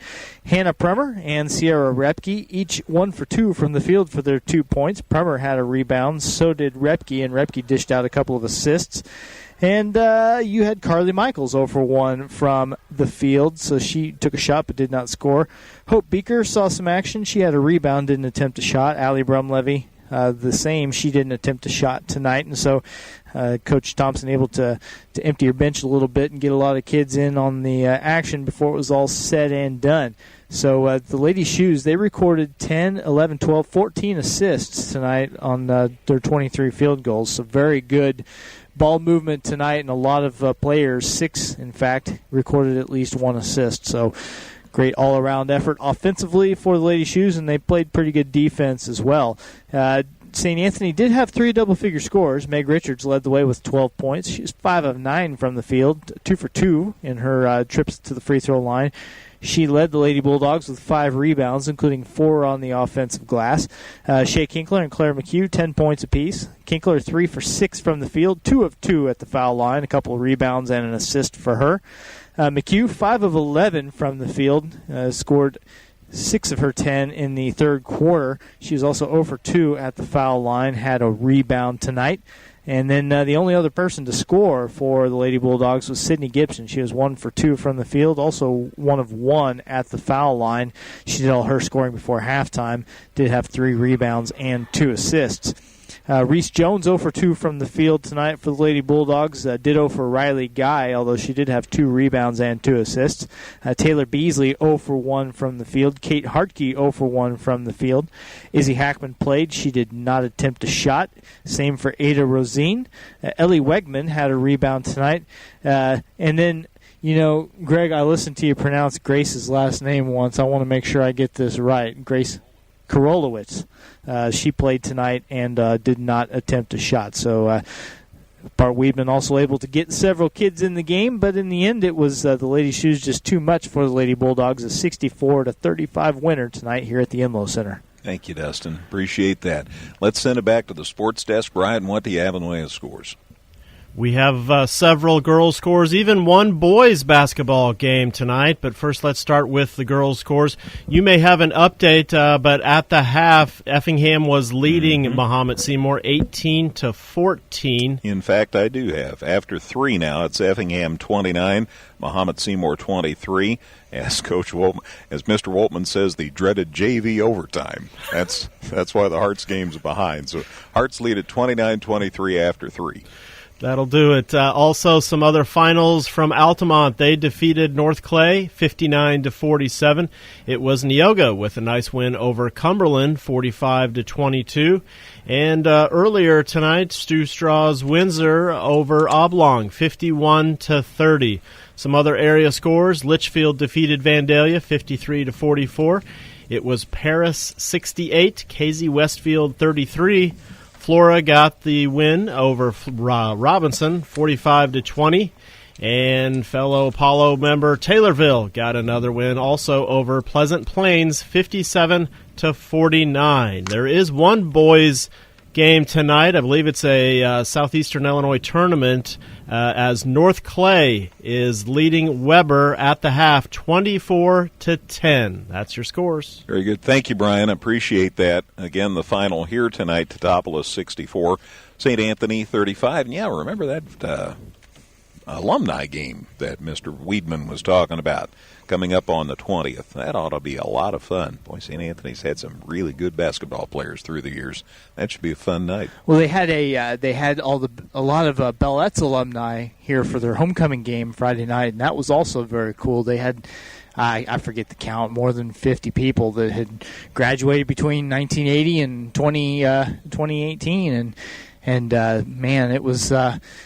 Speaker 3: Hannah Prummer and Sierra Repke, each 1 for 2 from the field for their 2 points. Prummer had a rebound, so did Repke, and Repke dished out a couple of assists. And you had Carly Michaels 0 for 1 from the field, so she took a shot but did not score. Hope Beaker saw some action. She had a rebound, didn't attempt a shot. Allie Brumlevy, the same. She didn't attempt a shot tonight, and so Coach Thompson able to empty her bench a little bit and get a lot of kids in on the action before it was all said and done. So the Lady Shoes, they recorded 10, 11, 12, 14 assists tonight on their 23 field goals, so very good ball movement tonight, and a lot of players, 6 in fact, recorded at least 1 assist. So great all-around effort offensively for the Lady Shoes, and they played pretty good defense as well. St. Anthony did have 3 double-figure scores. Meg Richards led the way with 12 points. She was 5 of 9 from the field, 2 for 2 in her trips to the free throw line. She led the Lady Bulldogs with 5 rebounds, including 4 on the offensive glass. Shea Kinkler and Claire McHugh, 10 points apiece. Kinkler 3 for 6 from the field, 2 of 2 at the foul line, a couple of rebounds and an assist for her. McHugh, 5 of 11 from the field, scored 6 of her 10 in the third quarter. She was also 0 for 2 at the foul line, had a rebound tonight. And then the only other person to score for the Lady Bulldogs was Sydney Gibson. She was 1 for 2 from the field, also 1 of 1 at the foul line. She did all her scoring before halftime, did have 3 rebounds and 2 assists. Reese Jones 0 for 2 from the field tonight for the Lady Bulldogs. Ditto for Riley Guy, although she did have 2 rebounds and 2 assists. Taylor Beasley 0 for 1 from the field. Kate Hartke 0 for 1 from the field. Izzy Hackman played. She did not attempt a shot. Same for Ada Rosine. Ellie Wegman had a rebound tonight. And then, Greg, I listened to you pronounce Grace's last name once. I want to make sure I get this right. Grace Karolowicz. She played tonight and did not attempt a shot. So Bart Weedman also able to get several kids in the game, but in the end it was the Lady Shoes just too much for the Lady Bulldogs. A 64-35 winner tonight here at the Enlow Center.
Speaker 2: Thank you, Dustin. Appreciate that. Let's send it back to the sports desk. Brian, what do you have in the way of scores?
Speaker 10: We have several girls' scores, even one boys' basketball game tonight. But first, let's start with the girls' scores. You may have an update, but at the half, Effingham was leading Mahomet Seymour 18-14.
Speaker 2: In fact, I do have. After 3 now, it's Effingham 29, Mahomet Seymour 23. As Coach Woltman, as Mr. Woltman says, the dreaded JV overtime. That's why the Hearts game's behind. So Hearts lead at 29-23 after 3.
Speaker 10: That'll do it. Also, some other finals from Altamont. They defeated North Clay 59-47. It was Neoga with a nice win over Cumberland 45-22. And earlier tonight, Stu Straw's Windsor over Oblong 51-30. Some other area scores. Litchfield defeated Vandalia 53-44. It was Paris 68, KZ Westfield 33. Flora got the win over Robinson, 45-20, And fellow Apollo member Taylorville got another win also over Pleasant Plains, 57-49. There is one boys game tonight. I believe it's a Southeastern Illinois tournament as North Clay is leading Weber at the half, 24-10. That's your scores.
Speaker 2: Very good. Thank you, Brian. Appreciate that. Again, the final here tonight, Teutopolis 64, St. Anthony 35. And yeah, remember that alumni game that Mr. Weedman was talking about coming up on the 20th. That ought to be a lot of fun. Boy, St. Anthony's had some really good basketball players through the years. That should be a fun night.
Speaker 3: Well, they had a lot of Bellettes alumni here for their homecoming game Friday night, and that was also very cool. They had I forget the count, more than 50 people that had graduated between 1980 and 2018, and man, it was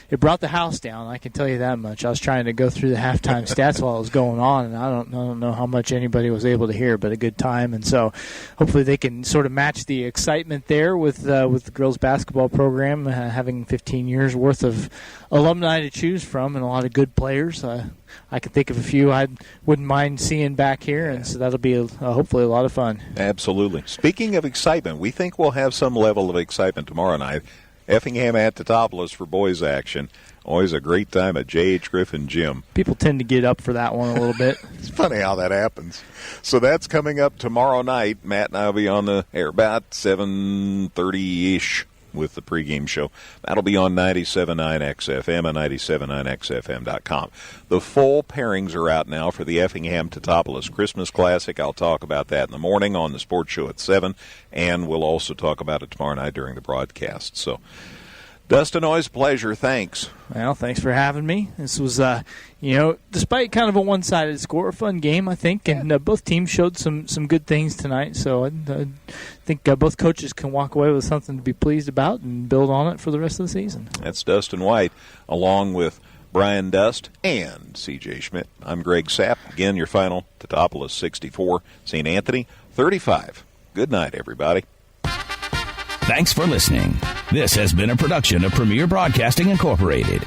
Speaker 3: it brought the house down. I can tell you that much. I was trying to go through the halftime stats while it was going on, and I don't know how much anybody was able to hear, but a good time. And so, hopefully, they can sort of match the excitement there with the girls basketball program having 15 years worth of alumni to choose from, and a lot of good players. I can think of a few I wouldn't mind seeing back here, and so that'll be hopefully a lot of fun.
Speaker 2: Absolutely. Speaking of excitement, we think we'll have some level of excitement tomorrow night. Effingham at Teutopolis for boys action. Always a great time at J.H. Griffin Gym.
Speaker 3: People tend to get up for that one a little bit.
Speaker 2: It's funny how that happens. So that's coming up tomorrow night. Matt and I will be on the air about 7:30-ish with the pregame show. That'll be on 97.9 XFM and 97.9XFM.com. The full pairings are out now for the Effingham Teutopolis Christmas Classic. I'll talk about that in the morning on the sports show at 7, and we'll also talk about it tomorrow night during the broadcast. So, Dustin, always a pleasure. Thanks.
Speaker 3: Well, thanks for having me. This was, despite kind of a one-sided score, a fun game, I think, and both teams showed some good things tonight. So I think both coaches can walk away with something to be pleased about and build on it for the rest of the season.
Speaker 2: That's Dustin White, along with Brian Dust and C.J. Schmidt. I'm Greg Sapp. Again, your final, Teutopolis 64, St. Anthony 35. Good night, everybody.
Speaker 9: Thanks for listening. This has been a production of Premier Broadcasting Incorporated.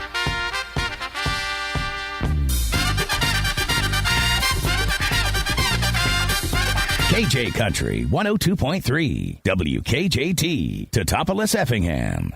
Speaker 9: KJ Country 102.3 WKJT Teutopolis Effingham.